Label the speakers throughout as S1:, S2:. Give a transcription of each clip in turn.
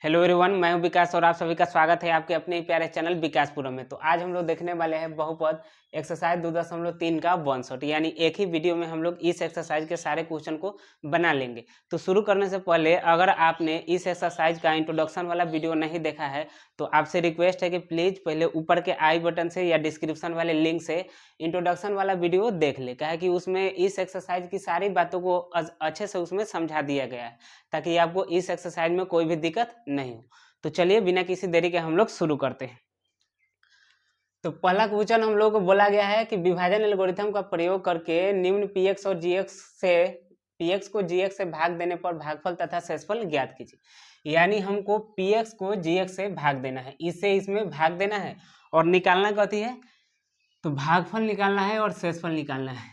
S1: Hello everyone, मैं हूं विकास और आप सभी का स्वागत है आपके अपने प्यारे चैनल विकासपुरम में। तो आज हम लोग देखने वाले हैं बहुपद एक्सरसाइज 2.3 का वन शॉट, यानी एक ही वीडियो में हम लोग इस एक्सरसाइज के सारे क्वेश्चन को बना लेंगे। तो शुरू करने से पहले अगर आपने इस एक्सरसाइज का इंट्रोडक्शन वाला वीडियो नहीं देखा है तो आपसे रिक्वेस्ट है कि प्लीज़ पहले ऊपर के आई बटन से या डिस्क्रिप्शन वाले लिंक से इंट्रोडक्शन वाला वीडियो देख ले, क्या है कि उसमें इस एक्सरसाइज की सारी बातों को अच्छे से उसमें समझा दिया गया है ताकि आपको इस एक्सरसाइज में कोई भी दिक्कत नहीं हो। तो चलिए बिना किसी देरी के हम लोग शुरू करते हैं। तो पहला क्वेश्चन हम लोग को बोला गया है कि विभाजन एल्गोरिथम का प्रयोग करके निम्न px और gx से px को gx से भाग देने पर भागफल तथा शेषफल ज्ञात कीजिए। यानी हमको px को gx से भाग देना है, इससे इसमें भाग देना है और निकालना कथी है, तो भागफल निकालना है और शेषफल निकालना है।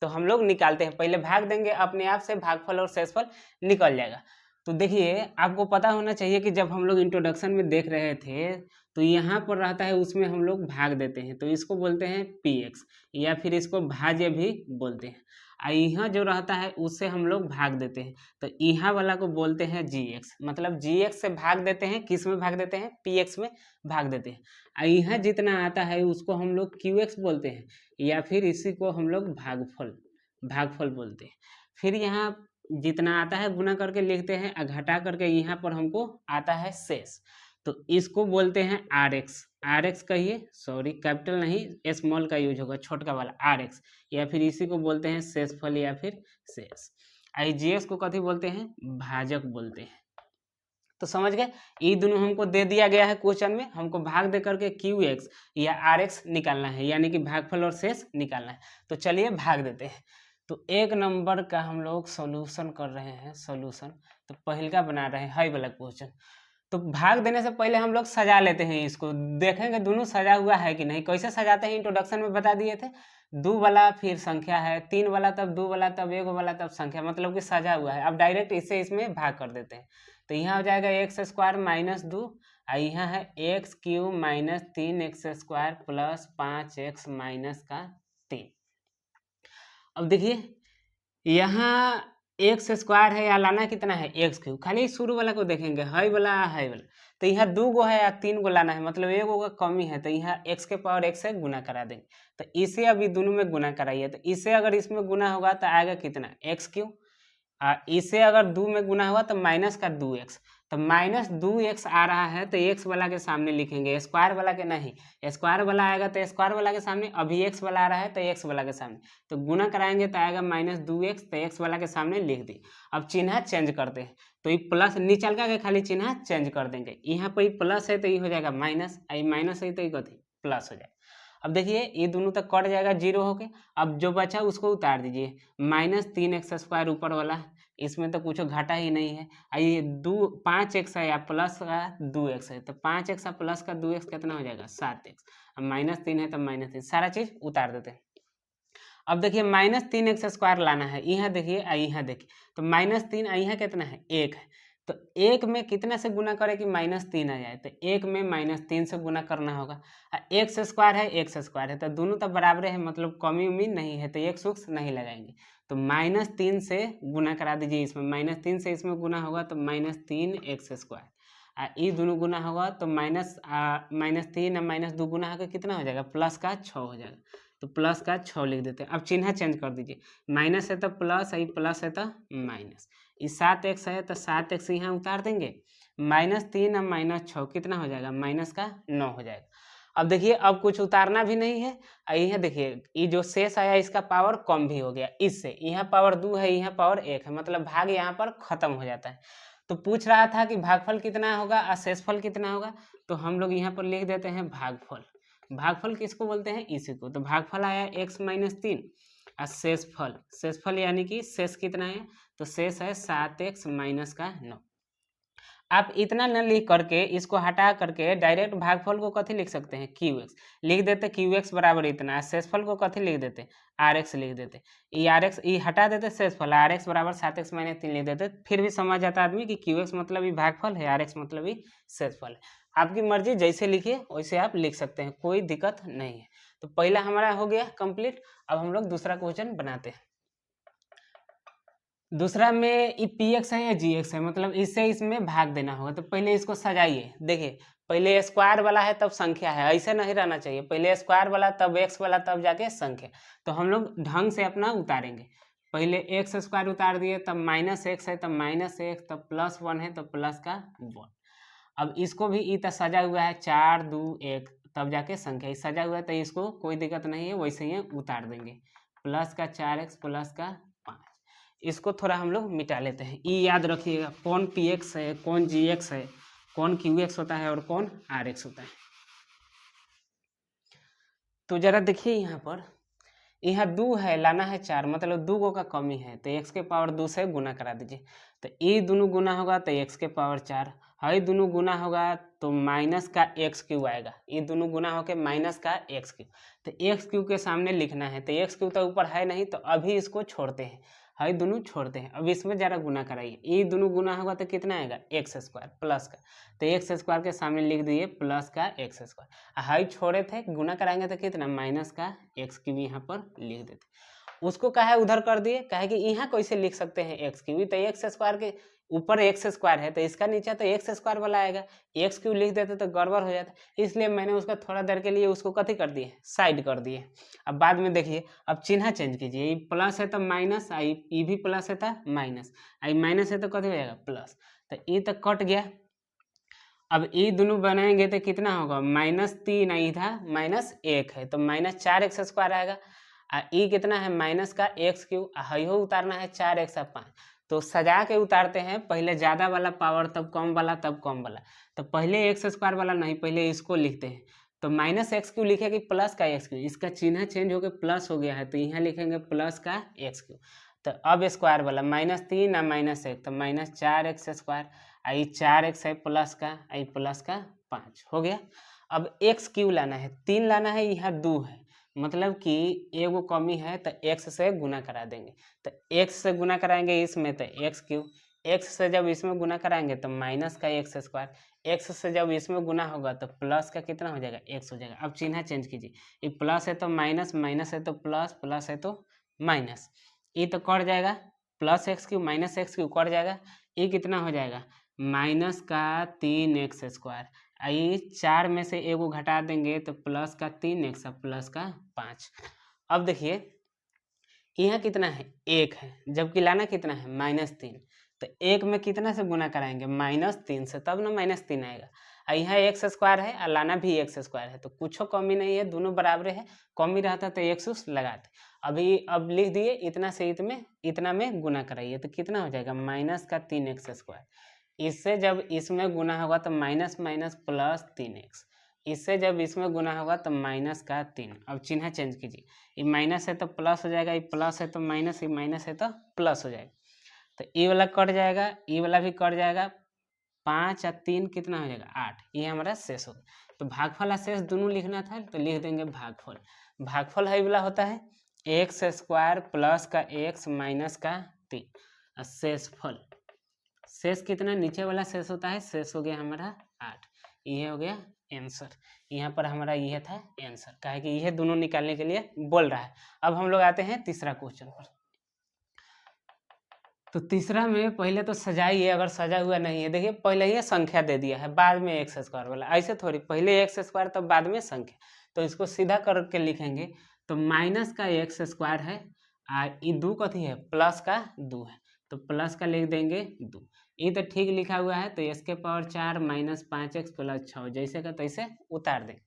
S1: तो हम लोग निकालते हैं, पहले भाग देंगे, अपने आप से भागफल और शेषफल निकल जाएगा। तो देखिए आपको पता होना चाहिए कि जब हम लोग इंट्रोडक्शन में देख रहे थे तो यहाँ पर रहता है उसमें हम लोग भाग देते हैं, तो इसको बोलते हैं px या फिर इसको भाज्य भी बोलते हैं। यहाँ जो रहता है उससे हम लोग भाग देते हैं, तो यहाँ वाला को बोलते हैं gx, मतलब gx से भाग देते हैं, किस में भाग देते हैं, px में भाग देते हैं। यहाँ जितना आता है उसको हम लोग qx बोलते हैं या फिर इसी को हम लोग भागफल बोलते हैं। फिर यहाँ जितना आता है गुना करके लिखते हैं और घटा करके यहाँ पर हमको आता है शेष, तो इसको बोलते हैं आर एक्स कहिए, सॉरी कैपिटल नहीं स्मॉल का यूज होगा, छोटका वाला आर एक्स, या फिर इसी को बोलते हैं शेषफल या फिर शेष। जीएस को कथी बोलते हैं, भाजक बोलते हैं। तो समझ गए, ये दोनों हमको दे दिया गया है क्वेश्चन में, हमको भाग दे करके क्यू एक्स या आर एक्स निकालना है, यानी कि भागफल और शेष निकालना है। तो चलिए भाग देते हैं। तो एक नंबर का हम लोग सॉल्यूशन कर रहे हैं, सॉल्यूशन तो पहल का बना रहे हैं हाई वाला क्वेश्चन। तो भाग देने से पहले हम लोग सजा लेते हैं, इसको देखेंगे दोनों सजा हुआ है कि नहीं। कैसे सजाते हैं इंट्रोडक्शन में बता दिए थे, दो वाला फिर संख्या है, तीन वाला तब दो वाला तब एक वाला तब संख्या, मतलब कि सजा हुआ है। अब डायरेक्ट इससे इसमें भाग कर देते हैं, तो यहाँ हो जाएगा एक्स स्क्वायर माइनस दो, और यहाँ है एक्स क्यूब माइनस तीन x square plus 5x minus का 3। अब देखिए यहाँ एक्स स्क्वायर है या लाना कितना है एक्स क्यूब, खाली शुरू वाला को देखेंगे, हाई वाला, तो यहाँ दो गो है या तीन गो लाना है, मतलब एक गो का कमी है, तो यहाँ एक्स के पावर एक्स से गुना करा देंगे। तो इसे अभी दोनों में गुना कराइए, तो इसे अगर इसमें गुना होगा तो आएगा कितना, एक्स क्यूब, इसे अगर दो में गुना हुआ तो माइनस का 2x, तो माइनस 2x आ रहा है, तो x वाला के सामने लिखेंगे, स्क्वायर वाला के नहीं, स्क्वायर वाला आएगा तो स्क्वायर वाला के सामने, अभी x वाला आ रहा है तो x वाला के सामने, तो गुना कराएंगे तो आएगा माइनस 2x, तो x वाला के सामने लिख दी। अब चिन्ह चेंज करते हैं, तो ये प्लस नीचे का खाली चिन्ह चेंज कर देंगे, यहाँ पर प्लस है तो ये हो जाएगा माइनस, माइनस है तो ये कथी प्लस हो जाएगा। अब देखिए ये दोनों तक कट जाएगा जीरो होके, अब जो बचा उसको उतार दीजिए, माइनस 3x स्क्वायर ऊपर वाला, इसमें तो कुछ घाटा ही नहीं है, ये 5x है या प्लस का 2x है, तो 5x प्लस का 2x कितना हो जाएगा 7x, अब माइनस 3 है तो माइनस 3, सारा चीज उतार देते हैं। अब देखिए माइनस 3x स्क्वायर लाना है, यहाँ देखिए यहाँ देखिए, तो माइनस 3 यहाँ कितना है एक है, तो एक में कितना से गुना करे कि माइनस 3 आ जाए, तो एक में माइनस 3 से गुना करना होगा। एक्स स्क्वायर है एक्स स्क्वायर है, तो दोनों तो बराबर है, मतलब कमी उम्मीद नहीं है, तो एक सूक्ष नहीं लगाएंगे, तो माइनस 3 से गुना करा दीजिए, इसमें माइनस 3 से इसमें गुना होगा तो माइनस 3x स्क्वायर, ये दोनों गुना होगा तो माइनस 3 और माइनस 2 गुना होकर कितना हो जाएगा, प्लस का 6 हो जाएगा, तो प्लस का 6 लिख देते हैं। अब चिन्ह चेंज कर दीजिए, माइनस है तो प्लस, ये प्लस है तो माइनस, ये 7x है तो 7x यहाँ उतार देंगे, माइनस 3 और माइनस 6 कितना हो जाएगा, माइनस का 9 हो जाएगा। अब देखिए अब कुछ उतारना भी नहीं है, यहाँ देखिए ये जो शेष आया इसका पावर कम भी हो गया, इससे यहाँ पावर 2 है यहाँ पावर 1 है, मतलब भाग यहाँ पर खत्म हो जाता है। तो पूछ रहा था कि भागफल कितना होगा और शेषफल कितना होगा, तो हम लोग यहाँ पर लिख देते हैं भागफल। भागफल किसको बोलते हैं, इसी को, तो भागफल आया x माइनस 3 और शेषफल यानी कि शेष कितना है, तो शेष है 7x माइनस का 9। आप इतना न लिख करके इसको हटा करके डायरेक्ट भागफल को कथी लिख सकते हैं, qx लिख देते, qx बराबर इतना, शेषफल को कथी लिख देते, rx लिख देते, ये rx ये हटा देते, शेषफल rx बराबर 7x माइनस 3 लिख देते, फिर भी समझ जाता आदमी कि qx मतलब ही भागफल है, rx मतलब ही शेषफल है। आपकी मर्जी जैसे लिखिए वैसे आप लिख सकते हैं, कोई दिक्कत नहीं है। तो पहला हमारा हो गया कंप्लीट, अब हम लोग दूसरा क्वेश्चन बनाते हैं। दूसरा में ई पी एक्स है या जी एक्स है, मतलब इससे इसमें भाग देना होगा। तो पहले इसको सजाइए, देखिए पहले स्क्वायर वाला है तब संख्या है, ऐसे नहीं रहना चाहिए, पहले स्क्वायर वाला तब एक्स वाला तब जाके संख्या। तो हम लोग ढंग से अपना उतारेंगे, पहले एक्स स्क्वायर उतार दिए, तब माइनस एक्स है, तब माइनस एक्स, तब प्लस वन है, तब प्लस का वन। अब इसको भी ई तक सजा हुआ है, 4 2 1 तब जाके संख्या सजा हुआ है, तो इसको कोई दिक्कत नहीं है, वैसे ही उतार देंगे। प्लस का 4x प्लस का 5, इसको थोड़ा हम लोग मिटा लेते हैं। ई याद रखिएगा, कौन पी एक्स है, कौन जी एक्स है, कौन क्यू एक्स होता है और कौन आर एक्स होता है। तो जरा देखिए यहाँ पर, यहाँ 2 है, लाना है 4, मतलब 2 का कमी है, तो x के पावर 2 से गुना करा दीजिए। तो ये दोनों गुना होगा तो x के पावर 4, है दोनों गुना होगा तो माइनस का एक्स क्यू आएगा, ये दोनों गुना होकर माइनस का एक्स क्यू। तो एक्स क्यू के सामने लिखना है, तो एक्स क्यू तो ऊपर है नहीं, तो अभी इसको छोड़ते हैं, है दोनों छोड़ते हैं। अब इसमें जरा गुना कराइए, ये दोनों गुना होगा तो कितना आएगा, एक्स स्क्वायर प्लस का, तो एक्स स्क्वायर के सामने लिख दिए प्लस का एक्स स्क्वायर। हाई छोड़े थे, गुना कराएंगे तो कितना, माइनस का एक्स क्यूब यहाँ पर लिख देते। उसको कहा उधर कर दिए, कहे कि यहाँ कैसे लिख सकते हैं एक्स क्यूब, तो एक्स स्क्वायर के ऊपर एक्स स्क्वायर है, तो इसका नीचे तो एक्स स्क्वायर वाला आएगा, एक्स क्यूब लिख देते तो गड़बड़ हो जाता, इसलिए मैंने उसका थोड़ा देर के लिए उसको कथी कर दिए, साइड कर दिए। अब बाद में देखिए, अब चिन्ह चेंज कीजिए, ये प्लस है तो माइनस, आई ई भी प्लस है तो माइनस, आई माइनस है तो कथी हो जाएगा, प्लस, तो ये तो कट गया। अब ये दोनों बनाएंगे तो कितना होगा, -3, इधर -1 है तो -4x स्क्वायर आएगा, ये कितना है, माइनस का एक्स क्यू, हो उतारना है 4x 5। तो सजा के उतारते हैं, पहले ज़्यादा वाला पावर तब कम वाला तब कम वाला, तो पहले एक्स स्क्वायर वाला नहीं, पहले इसको लिखते हैं। तो -x क्यू लिखे कि प्लस का एक्स क्यू, इसका चिन्ह चेंज होकर प्लस हो गया है, तो यहाँ लिखेंगे प्लस का एक्स क्यू। तो अब स्क्वायर वाला -3 और -1, तो -4x स्क्वायर, आई 4x है प्लस का, आई प्लस का 5 हो गया। अब एक्स क्यू लाना है, 3 लाना है, यहाँ 2 है, मतलब कि एगो कमी है, तो x से गुना करा देंगे। तो x से गुना कराएंगे इसमें तो एक्स क्यू, x से जब इसमें गुना कराएंगे तो माइनस का एक्स स्क्वायर, x से जब इसमें गुना होगा तो प्लस का कितना हो जाएगा, x हो जाएगा। अब चिन्ह चेंज कीजिए, ये प्लस है तो माइनस, माइनस है तो प्लस, प्लस है तो माइनस, ये तो कट जाएगा, plus x Q minus x Q cut जाएगा, ये कितना हो जाएगा, माइनस का 3x स्क्वायर, ये 4 में से एगो घटा देंगे तो प्लस का 3x प्लस का 5। अब देखिए यहाँ कितना है, 1 है, जबकि लाना कितना है, -3, तो 1 में कितना से गुना कराएंगे, -3 से, तब ना -3 आएगा। यहाँ एक्स स्क्वायर है और लाना भी एक्स स्क्वायर है, तो कुछ कमी नहीं है, दोनों बराबर है, कमी रहता तो एक्स लगाते। अभी अब लिख दिए, इतना से इतना में गुना कराइए, तो कितना हो जाएगा, माइनस का 3x स्क्वायर, इससे जब इसमें गुना होगा तो माइनस माइनस प्लस 3x, इससे जब इसमें गुना होगा तो माइनस का 3। अब चिन्ह चेंज कीजिए, ये माइनस है तो प्लस हो जाएगा, ये प्लस है तो माइनस, ये माइनस है तो प्लस हो जाएगा, तो ये वाला कट जाएगा, ये वाला भी कट जाएगा, 5 और 3 कितना हो जाएगा, 8, ये हमारा शेष होगा। तो भागफल शेष दोनों लिखना था, तो लिख देंगे भागफल। भागफल है वाला होता है एक्स स्क्वायर प्लस का x माइनस का 3, और शेषफल, शेष कितना, नीचे वाला शेष होता है, शेष हो गया हमारा 8, ये हो गया आंसर। यहाँ पर हमारा यह था आंसर, काहे कि यह दोनों निकालने के लिए बोल रहा है। अब हम लोग आते हैं तीसरा क्वेश्चन पर। तो तीसरा में पहले तो सजाइए, अगर सजा हुआ नहीं है, देखिए पहले ही संख्या दे दिया है, बाद में एक्स स्क्वायर वाला, ऐसे थोड़ी, पहले एक्स स्क्वायर तो बाद में संख्या, तो इसको सीधा करके लिखेंगे। तो माइनस का एक्स स्क्वायर है, ये 2 कथी है, प्लस का 2 है, तो प्लस का लिख देंगे 2, ये तो ठीक लिखा हुआ है, तो इसके पावर 4 माइनस 5x प्लस 6, जैसे का तैसे उतार देंगे।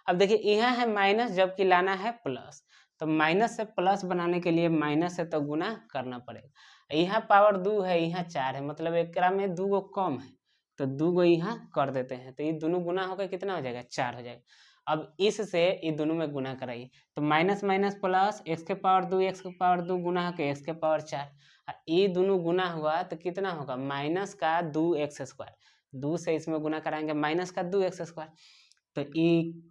S1: अब देखिए यहाँ है माइनस, जबकि लाना है प्लस, तो माइनस से प्लस बनाने के लिए माइनस से तो गुना करना पड़ेगा। यहाँ पावर 2 है, यहाँ 4 है, मतलब एक में 2 गो कम है, तो 2 गो यहाँ कर देते हैं, तो ये दोनों गुना होकर कितना हो जाएगा, 4 हो जाएगा। अब इससे ये दोनों में गुना कराइए, तो माइनस माइनस प्लस, x के पावर 2 x के पावर 2 गुना होकर x के पावर 4, ये दोनों गुना हुआ तो कितना होगा, माइनस का 2x स्क्वायर, 2 से इसमें गुना कराएंगे माइनस का 2x स्क्वायर, तो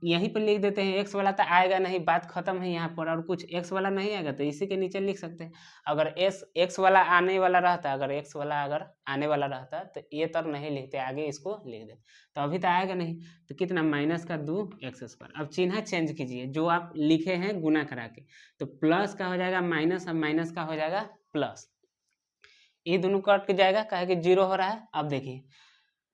S1: यहीं पर लिख देते हैं। x वाला तो आएगा नहीं, बात खत्म है यहाँ पर, और कुछ x वाला नहीं आएगा तो इसी के नीचे लिख सकते हैं। अगर x वाला आने वाला रहता, अगर x वाला अगर आने वाला रहता तो ये तक नहीं लिखते, आगे इसको लिख देते, तो अभी तो आएगा नहीं, तो कितना, माइनस का 2x स्क्वायर। अब चिन्ह चेंज कीजिए, जो आप लिखे हैं गुना करा के, तो प्लस का हो जाएगा माइनस, और माइनस का हो जाएगा प्लस, ये दोनों कट के जाएगा, कहे कि 0 हो रहा है। अब देखिए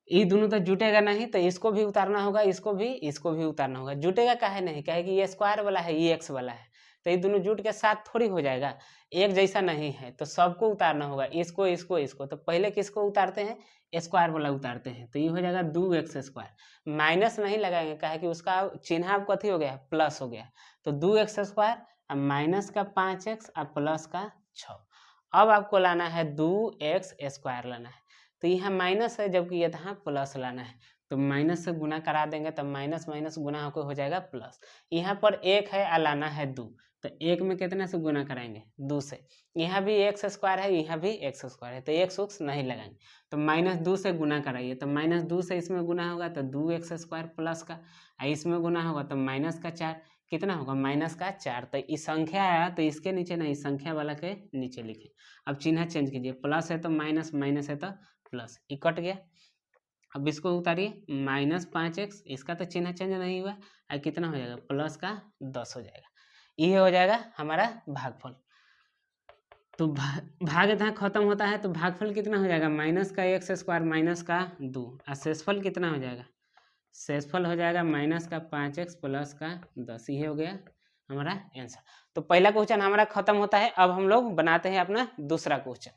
S1: ये दोनों तो जुटेगा नहीं, तो इसको भी उतारना होगा, इसको भी उतारना होगा। जुटेगा काहे नहीं, कहे कि ये स्क्वायर वाला है, ये एक्स वाला है, तो ये दोनों जुट के साथ थोड़ी हो जाएगा, एक जैसा नहीं है, तो सबको उतारना होगा, इसको इसको इसको। तो पहले किसको उतारते हैं, स्क्वायर वाला उतारते हैं, तो ये हो जाएगा 2x²। माइनस नहीं लगाएंगे, कहे कि उसका चिन्ह अब कथी हो गया, प्लस हो गया। तो 2x² और माइनस का 5x और प्लस का 6। अब आपको लाना है 2x² लाना है, तो यहाँ माइनस है जबकि यहाँ प्लस लाना है, तो माइनस से गुना करा देंगे, तो माइनस माइनस गुना होकर हो जाएगा प्लस। यहाँ पर 1 है और लाना है 2, तो 1 में कितने से गुना कराएंगे, 2 से। यहाँ भी x² है, यहाँ भी x² है, तो x उक्स नहीं लगाएंगे, तो -2 से गुना कराइए, तो -2 से इसमें गुना होगा तो 2x² प्लस का, इसमें गुना होगा तो माइनस का 4, कितना होगा, -4। तो इस संख्या आया तो इसके नीचे नहीं, संख्या वाला के नीचे लिखे। अब चिन्ह चेंज कीजिए, प्लस है तो माइनस, माइनस है तो प्लस, ये कट गया। अब इसको उतारिए, -5x, इसका तो चिन्ह चेंज नहीं हुआ, और कितना हो जाएगा, प्लस का 10 हो जाएगा। ये हो जाएगा हमारा भागफल। तो भाग यहाँ खत्म होता है, तो भागफल कितना हो जाएगा, माइनस का x² माइनस का 2, और शेषफल कितना हो जाएगा, शेषफल हो जाएगा माइनस का 5x प्लस का 10। ये हो गया हमारा आंसर। तो पहला क्वेश्चन हमारा खत्म होता है। अब हम लोग बनाते हैं अपना दूसरा क्वेश्चन।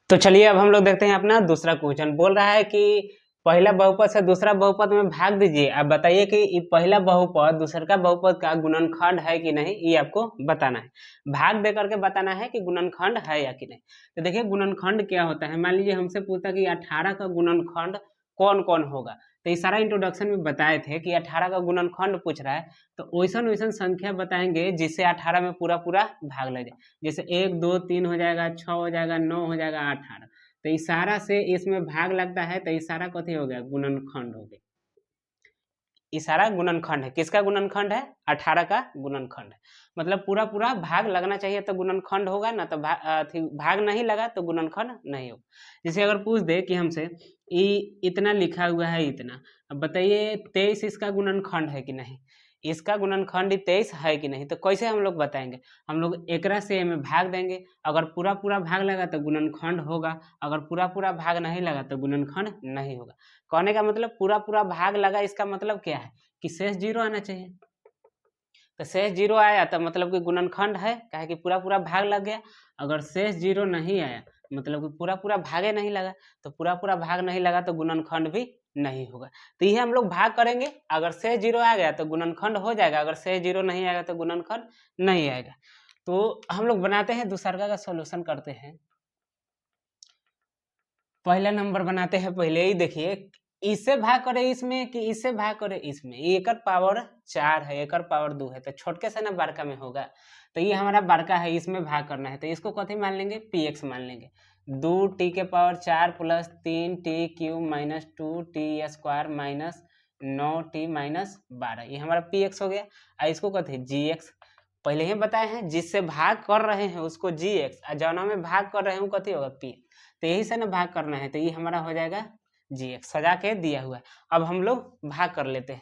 S1: तो चलिए अब हम लोग देखते हैं अपना दूसरा क्वेश्चन। बोल रहा है कि पहला बहुपद से दूसरा बहुपद में भाग दीजिए। आप बताइए कि ये पहला बहुपद दूसरा का बहुपद का गुणनखंड है कि नहीं, ये आपको बताना है। भाग दे करके बताना है कि गुणनखंड है या कि नहीं। तो देखिए गुणनखंड क्या होता है। मान लीजिए हमसे पूछता कि 18 का गुणनखंड कौन कौन होगा, तो ये सारा इंट्रोडक्शन में बताए थे कि 18 का गुणनखंड पूछ रहा है, तो वैसन वैसन संख्या बताएंगे जिससे 18 में पूरा पूरा भाग लग जाए। जैसे 1 2 3 हो जाएगा, 6 हो जाएगा, 9 हो जाएगा, 18। तो इशारा से इसमें भाग लगता है, तो इशारा कथी हो गया, गुणनखंड हो गया। इशारा गुणनखंड है। किसका गुणनखंड है, 18 का गुणनखंड है। मतलब पूरा पूरा भाग लगना चाहिए तो गुणनखंड होगा ना, तो भाग नहीं लगा तो गुणनखंड नहीं होगा। जैसे अगर पूछ दे कि हमसे इतना लिखा हुआ है इतना, अब बताइए 23 इसका गुणनखंड है कि नहीं, इसका गुणनखंड 23 है कि नहीं। तो कैसे हम लोग बताएंगे, हम लोग एकरा से में भाग देंगे। अगर पूरा पूरा भाग लगा तो गुणनखंड होगा, अगर पूरा पूरा भाग नहीं लगा तो गुणनखंड नहीं होगा। कहने का मतलब पूरा पूरा भाग लगा, इसका मतलब क्या है कि शेष 0 आना चाहिए। तो शेष 0 आया तो मतलब कि गुणनखंड है, काहे कि पूरा पूरा भाग लग गया। अगर शेष 0 नहीं आया मतलब कि पूरा पूरा भागे नहीं लगा, तो पूरा पूरा भाग नहीं लगा तो गुणनखंड भी नहीं होगा। तो ये हम लोग भाग करेंगे, अगर शेष 0 आ गया तो गुणनखंड हो जाएगा, अगर शेष 0 नहीं आएगा तो गुणनखंड नहीं आएगा। तो हम लोग बनाते हैं दूसरा का सोल्यूशन करते हैं। पहला नंबर बनाते हैं, पहले ही देखिए इससे भाग करे इसमें कि इससे भाग करे इसमें। एकर पावर 4 है, एकर पावर 2 है, तो छोटके से ना बड़का में होगा। तो ये हमारा बड़का है, इसमें भाग करना है, तो इसको कथी मान लेंगे, px मान लेंगे। 2t के power 4 plus 3t cube minus 2t² minus 9t minus 12, ये हमारा px हो गया। और इसको कहते हैं gx, पहले ही बताए हैं जिससे भाग कर रहे हैं उसको gx, और जौना में भाग कर रहे हैं वो कथी होगा, p। तो यही से ना भाग करना है, तो ये हमारा हो जाएगा gx, सजा के दिया हुआ है। अब हम लोग भाग कर लेते हैं।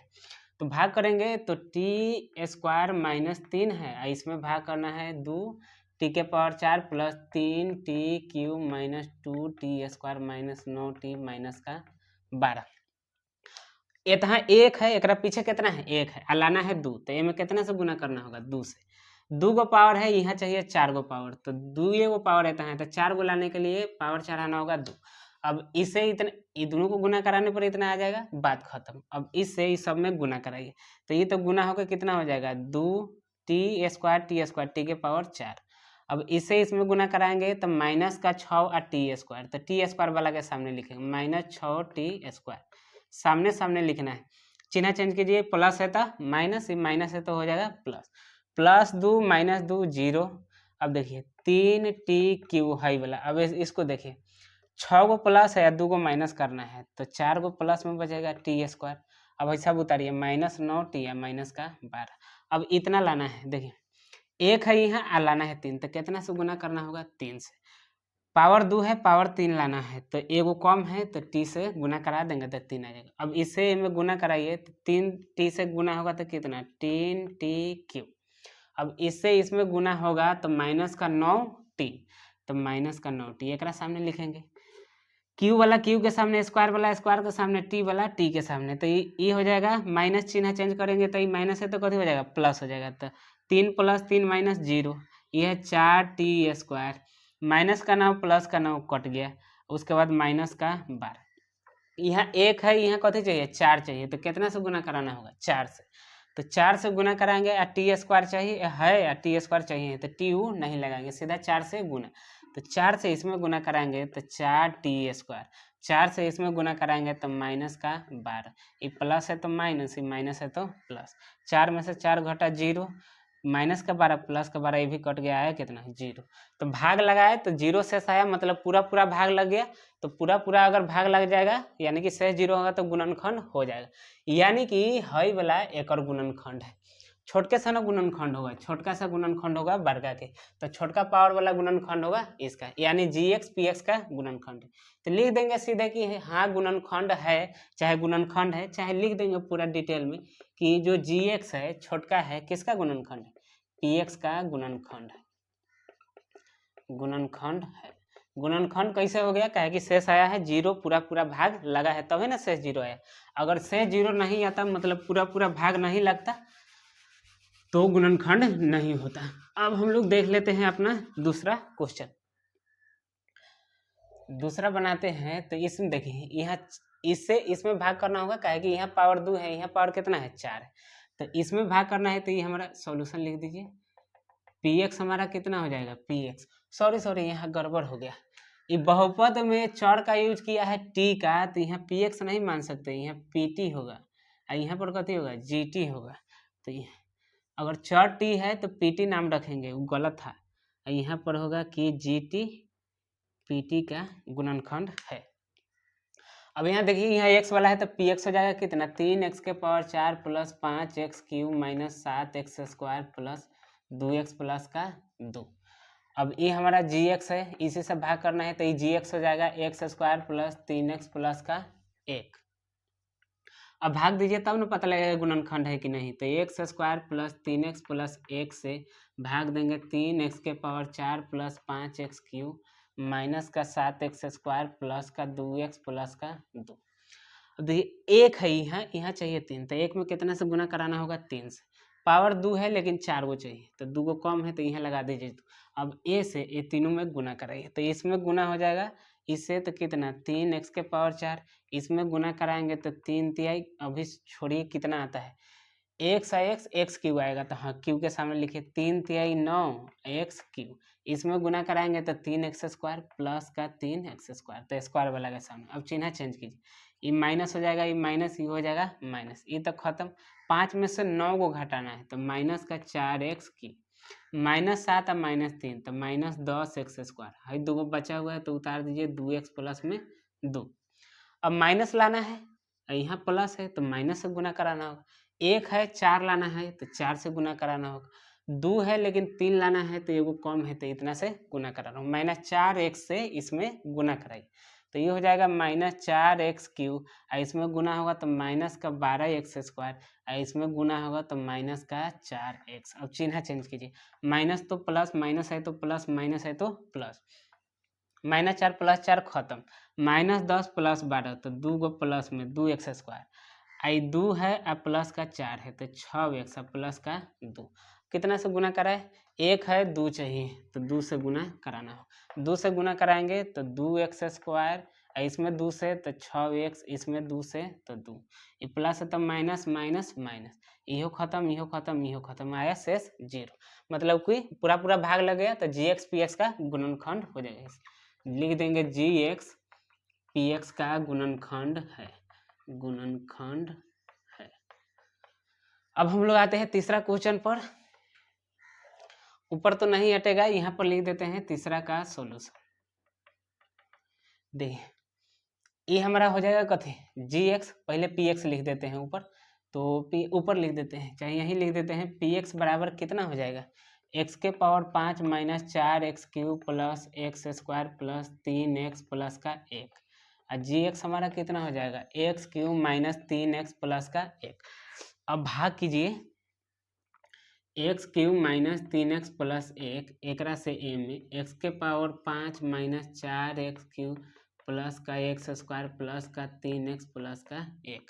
S1: तो भाग करेंगे तो t² माइनस 3 है, और इसमें भाग करना है 2t के power 4 plus 3t cube minus 2t² minus 9t minus का 12। यहाँ 1 है, एक पीछे कितना है, 1 है, लाना है 2, तो ये में कितना से गुना करना होगा, 2 से। 2 गो पावर है, यहाँ चाहिए 4 गो पावर, तो 2 गो पावर रहता है, तो 4 गो लाने के लिए पावर चढ़ाना होगा 2। अब इससे इतने, ये दोनों को गुना कराने पर इतना आ जाएगा, बात खत्म। अब इससे इस सब में गुना कराइए, तो ये तो गुना होकर कितना हो जाएगा, 2t² t के पावर 4। अब इससे इसमें गुना कराएंगे तो माइनस का 6 और t², तो t² वाला के सामने लिखेंगे -6t², सामने सामने लिखना है। चिन्ह चेंज कीजिए, प्लस है तो माइनस, माइनस है तो हो जाएगा प्लस। Plus 2 minus 2 0। अब देखिए 3t³ है वाला, अब इसको देखिए 6 गो प्लस है, 2 गो माइनस करना है, तो 4 गो प्लस में बचेगा t²। अब ऐसा उतारिए -9t या माइनस का 12। अब इतना लाना है, देखिए 1 है यहाँ, लाना है 3, तो कितना से गुना करना होगा, 3 से। पावर 2 है, पावर 3 लाना है, तो एगो कम है तो t से गुना करा देंगे तो 3 आ जाएगा। अब इससे में गुना कराइए तो 3t से गुना होगा तो कितना, 3t क्यूब। अब इससे इसमें गुना होगा तो माइनस का 9t, तो माइनस का 9 टी, एक सामने लिखेंगे। क्यू वाला क्यू के सामने, स्क्वायर वाला स्क्वायर के सामने, टी वाला टी के सामने, तो ये हो जाएगा माइनस चिन्ह चेंज करेंगे तो ये माइनस है तो कथी हो जाएगा प्लस हो जाएगा। तो 3 + 3 - 0, ये है 4t²। माइनस का 9 प्लस का 9 कट गया, उसके बाद माइनस का 12। यहाँ 1 है, यहाँ कथी चाहिए 4 चाहिए, तो कितना से गुना कराना होगा 4 से। तो 4 से गुना कराएंगे, या t² चाहिए है या t² चाहिए, तो टी नहीं लगाएंगे, सीधा 4 से गुना। तो 4 से इसमें गुना कराएंगे तो 4t², 4 से इसमें गुना कराएंगे तो माइनस का 12, ये प्लस है तो माइनस, ये माइनस है तो प्लस। 4 में से 4 घटा 0, माइनस का 12 प्लस का 12, ये भी कट गया है कितना 0। तो भाग लगाए तो 0 शेष आया, मतलब पूरा पूरा भाग लग गया। तो पूरा पूरा अगर भाग लग जाएगा यानी कि शेष 0 होगा तो गुणनखंड हो जाएगा, यानी कि हई वाला एक और गुणनखंड है। छोटके सा ना गुणनखंड होगा, छोटका सा गुणनखंड होगा वर्गा के, तो छोटका पावर वाला गुणनखंड होगा इसका, यानी gx px का गुणनखंड है। तो लिख देंगे सीधे कि हाँ गुणनखंड है, चाहे गुणनखंड है, चाहे लिख देंगे पूरा डिटेल में कि जो gx है छोटका है किसका गुणनखंड है, px का गुणनखंड है, गुणनखंड है। गुणनखंड कैसे हो गया, कहे कि शेष आया है 0, पूरा पूरा भाग लगा है तभी ना शेष 0 आया। अगर शेष 0 नहीं आता मतलब पूरा पूरा भाग नहीं लगता तो गुणनखंड नहीं होता। अब हम लोग देख लेते हैं अपना दूसरा क्वेश्चन, दूसरा बनाते हैं। तो इसमें देखिए यहाँ इससे इसमें भाग करना होगा, कहे कि यहाँ पावर 2 है, यहाँ पावर कितना है 4 है, तो इसमें भाग करना है। तो ये हमारा सॉल्यूशन लिख दीजिए, px हमारा कितना हो जाएगा px, सॉरी यहाँ गड़बड़ हो गया, ये बहुपद में चर का यूज किया है t का, तो यहाँ px नहीं मान सकते, यहाँ pt होगा, और यहाँ पर कथी होगा gt होगा। तो अगर चर t है तो pt नाम रखेंगे, वो गलत था। यहाँ पर होगा कि gt pt का गुणनखंड है। अब यहाँ देखिए यहाँ x वाला है तो px हो जाएगा कितना 3x के पावर 4 + 5x³ - 7x² + 2x + का 2। अब ये हमारा gx है, इसी से भाग करना है तो ये gx हो जाएगा x² + 3x + का 1। अब भाग दीजिए तब ना पता लगेगा गुणनखंड है कि नहीं। तो x² + 3x + 1 से भाग देंगे 3x के पावर 4 + 5x³ - का 7x² + का 2x + का 2। अब देखिए 1 है, यहाँ चाहिए 3, तो 1 में कितना से गुना कराना होगा 3 से। पावर 2 है लेकिन 4 गो चाहिए, तो 2 गो कम है तो यहाँ लगा दीजिए। अब a से ये तीनों में गुना कराइए, तो इसमें गुना हो जाएगा इससे, तो कितना 3x के पावर 4, इसमें गुना कराएंगे तो 3 तिहाई, अभी छोड़िए कितना आता है x आएगा, तो हाँ क्यू के सामने लिखिए 3 तिहाई 9 x³, इसमें गुना कराएंगे तो 3x² + का 3x², तो स्क्वायर वाला के सामने। अब चिन्ह चेंज कीजिए, ये माइनस हो जाएगा, ये माइनस, ये हो जाएगा माइनस, ये तक खत्म। 5 में से 9 को घटाना है तो माइनस का 4x³ -7 और -3 तो -10x², है 2 बचा हुआ है तो उतार दीजिए 2x + में 2। अब माइनस लाना है, यहाँ प्लस है तो माइनस से गुना कराना होगा। 1 है 4 लाना है तो 4 से गुना कराना होगा। 2 है लेकिन 3 लाना है तो एगो कम है तो इतना से गुना कराना होगा। -4x से इसमें गुना कराइए तो ये हो जाएगा -4x³ और इसमें गुना होगा तो -12x², और इसमें गुना होगा तो -4x। अब चिन्ह चेंज कीजिए, माइनस तो प्लस, माइनस है तो प्लस, माइनस है तो प्लस, -4 + 4 खत्म, -10 + 12 तो 2 गो प्लस में 2x², आई 2 है और प्लस का 4 है तो 6x प्लस का 2। कितना से गुना कराए, 1 है 2 चाहिए तो 2 से गुना कराना हो। 2 से गुना कराएंगे तो 2x², इसमें 2 से तो 6x, इसमें 2 से तो 2, ये प्लस है तो माइनस माइनस माइनस, इहो खत्म, इहो खत्म, इहो खत्म, आया शेष 0, मतलब कि पूरा पूरा भाग लग गया तो gx px का गुणनखंड हो जाएगा। लिख देंगे gx px का गुणनखंड है, गुणनखंड है। अब हम लोग आते हैं तीसरा क्वेश्चन पर, ऊपर तो नहीं हटेगा, यहाँ पर लिख देते हैं तीसरा का सॉल्यूशन। देखिए ये हमारा हो जाएगा कथी gx, पहले px लिख देते हैं ऊपर, तो ऊपर लिख देते हैं, चाहे यहीं लिख देते हैं। px बराबर कितना हो जाएगा x के पावर 5 - 4x³ + x² + 3x + का 1, और gx हमारा कितना हो जाएगा x³ - 3x + का 1। अब भाग कीजिए, x cube minus 3x plus 1 एकरा से ए में x के power 5 minus 4x cube plus का एक्स स्क्वायर प्लस का 3x प्लस का 1।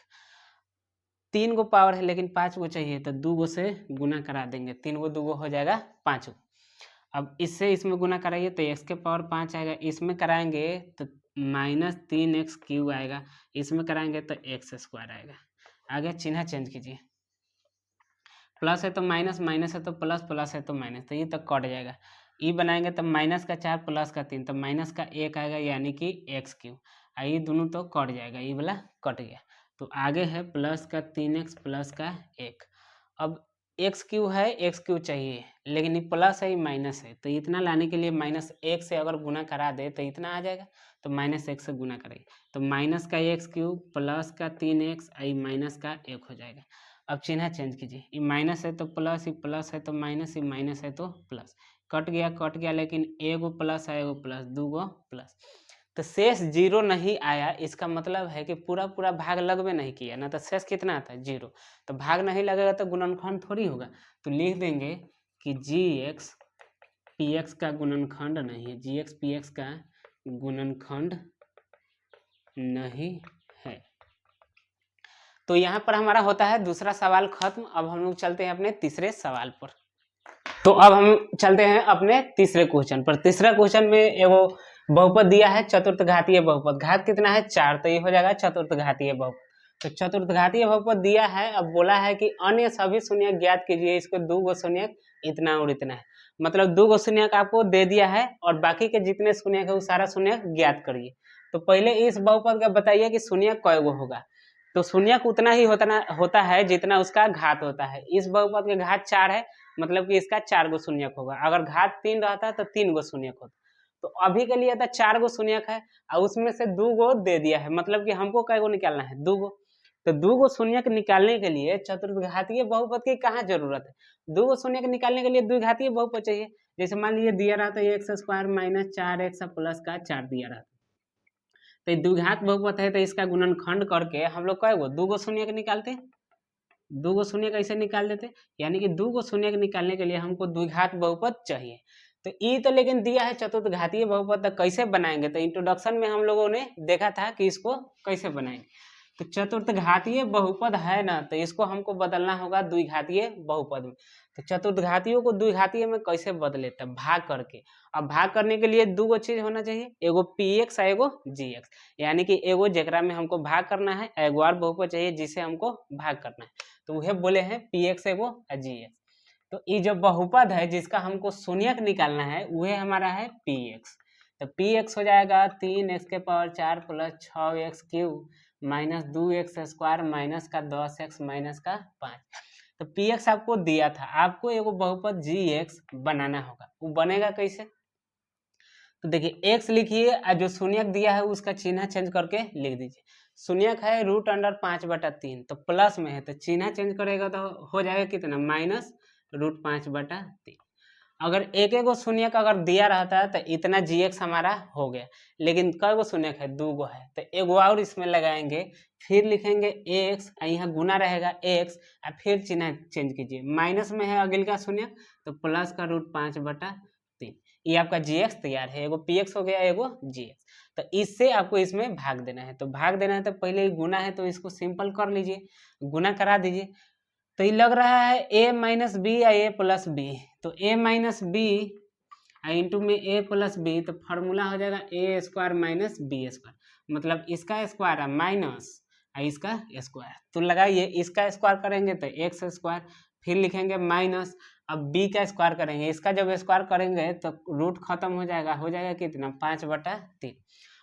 S1: 3 गो पावर है लेकिन 5 गो चाहिए तो 2 गो से गुना करा देंगे, 3 गो 2 गो हो जाएगा 5 गो। अब इससे इसमें गुना कराइए तो x के पावर 5 आएगा, इसमें कराएंगे तो माइनस 3x क्यूब आएगा, इसमें कराएंगे तो एक्स स्क्वायर आएगा। आगे चिन्ह चेंज कीजिए, प्लस है तो माइनस, माइनस है तो प्लस, प्लस है तो माइनस, तो ये तो कट जाएगा। ई बनाएंगे तो माइनस का 4 प्लस का 3 तो माइनस का 1 आएगा यानी कि एक्स क्यूब। ये दोनों तो कट जाएगा, ये वाला कट गया। तो आगे है प्लस का 3x प्लस का 1। अब एक्स क्यूब है, एक्स क्यूब चाहिए लेकिन ये प्लस है ये माइनस है, तो इतना लाने के लिए माइनस 1 से अगर गुना करा दे तो इतना आ जाएगा, तो माइनस 1 से गुना करेंगे तो माइनस का एक्स क्यूब प्लस का 3x आई माइनस का 1 हो जाएगा। अब चिन्ह चेंज कीजिए, ये माइनस है तो प्लस, ये प्लस है तो माइनस, ये माइनस है तो प्लस, कट गया लेकिन एगो प्लस है एगो प्लस, 2 गो प्लस, तो शेष 0 नहीं आया। इसका मतलब है कि पूरा पूरा भाग लगबे नहीं किया ना, तो शेष कितना आता है 0, तो भाग नहीं लगेगा तो गुणनखंड थोड़ी होगा। तो लिख देंगे कि gx px का गुणनखंड नहीं है, gx px का गुणनखंड नहीं है। तो यहाँ पर हमारा होता है दूसरा सवाल खत्म। अब हम लोग चलते हैं अपने तीसरे सवाल पर। तो अब हम चलते हैं अपने तीसरे क्वेश्चन पर। तीसरा क्वेश्चन में एगो बहुपद दिया है चतुर्थ घातीय बहुपद, घात कितना है 4, तो ये हो जाएगा चतुर्थ घातीय बहुपद। तो चतुर्थ घातीय बहुपद दिया है, अब बोला है कि अन्य सभी शून्यक ज्ञात कीजिए, इसको 2 गो शून्यक इतना और इतना है, मतलब 2 गो शून्यक आपको दे दिया है और बाकी के जितने शून्यक है वो सारा शून्यक ज्ञात करिए। तो पहले इस बहुपद का बताइए कि शून्यक कय गो होगा, तो शून्यक उतना ही होता है जितना उसका घात होता है। इस बहुपद के घात 4 है, मतलब कि इसका 4 गो शून्यक होगा। अगर घात 3 रहता तो 3 गो शून्यक होता। तो अभी के लिए तो 4 गो शून्यक है और उसमें से 2 गो दे दिया है, मतलब कि हमको कै गो निकालना है 2 गो। तो 2 गो शून्यक निकालने के लिए चतुर्घातीय बहुपद की कहाँ जरूरत है, 2 गो शून्यक निकालने के लिए द्विघातीय बहुपद चाहिए। जैसे मान लीजिए दिया रहता है x square minus 4x plus का 4 दिया रहता, तो द्विघात बहुपद है तो इसका गुणनखंड करके हम लोग कै गो 2 गो शून्यक निकालते, 2 गो शून्यक ऐसे निकाल देते, यानी कि 2 गो शून्यक निकालने के लिए हमको द्विघात बहुपद चाहिए। तो ई तो लेकिन दिया है चतुर्थ घातीय बहुपद, तो कैसे बनाएंगे, तो इंट्रोडक्शन में हम लोगों ने देखा था कि इसको कैसे बनाएंगे। तो चतुर्थ घातीय बहुपद है ना, तो इसको हमको बदलना होगा द्विघातीय बहुपद में। तो चतुर्थ घातीयों को द्विघातीय में कैसे बदले, तो भाग करके। अब भाग करने के लिए 2 गो चीज होना चाहिए, एगो px एगो gx, यानी कि एगो जेकरा में हमको भाग करना है, एगो और बहुपद चाहिए जिसे हमको भाग करना है, तो वह बोले हैं px एगो gx। तो ये जो बहुपद है जिसका हमको शून्यक निकालना है वह हमारा है px। तो px हो जाएगा 3x के power 4 plus 6x cube minus 2x square minus का 10x माइनस का 5। तो px आपको दिया था, आपको एगो बहुपद gx बनाना होगा। वो बनेगा कैसे, तो देखिए x लिखिए और जो शून्यक दिया है उसका चिन्ह चेंज करके लिख दीजिए। शून्यक है √5/3, तो प्लस में है तो चिन्ह चेंज करेगा तो हो जाएगा कितना माइनस √5/3। अगर एक एगो शून्यक अगर दिया रहता है तो इतना gx हमारा हो गया, लेकिन कई गो शून्यक है 2 गो है, तो एगो और इसमें लगाएंगे, फिर लिखेंगे x, यहाँ गुना रहेगा x और फिर चिन्ह चेंज कीजिए, माइनस में है अगले का शून्यक तो प्लस का √5/3। ये आपका gx तैयार है, एगो px हो गया एगो gx। तो इससे आपको इसमें भाग देना है, तो भाग देना है तो पहले ही गुना है तो इसको सिंपल कर लीजिए, गुना करा दीजिए। तो ये लग रहा है a माइनस बी या a प्लस बी, तो a माइनस बी इंटू में a प्लस बी, तो फॉर्मूला हो जाएगा a square minus B square, मतलब इसका स्क्वायर है माइनस इसका स्क्वायर। तो लगाइए, इसका स्क्वायर करेंगे तो एक्स स्क्वायर, फिर लिखेंगे माइनस, अब b का स्क्वायर करेंगे, इसका जब स्क्वायर करेंगे तो रूट खत्म हो जाएगा कितना 5/3।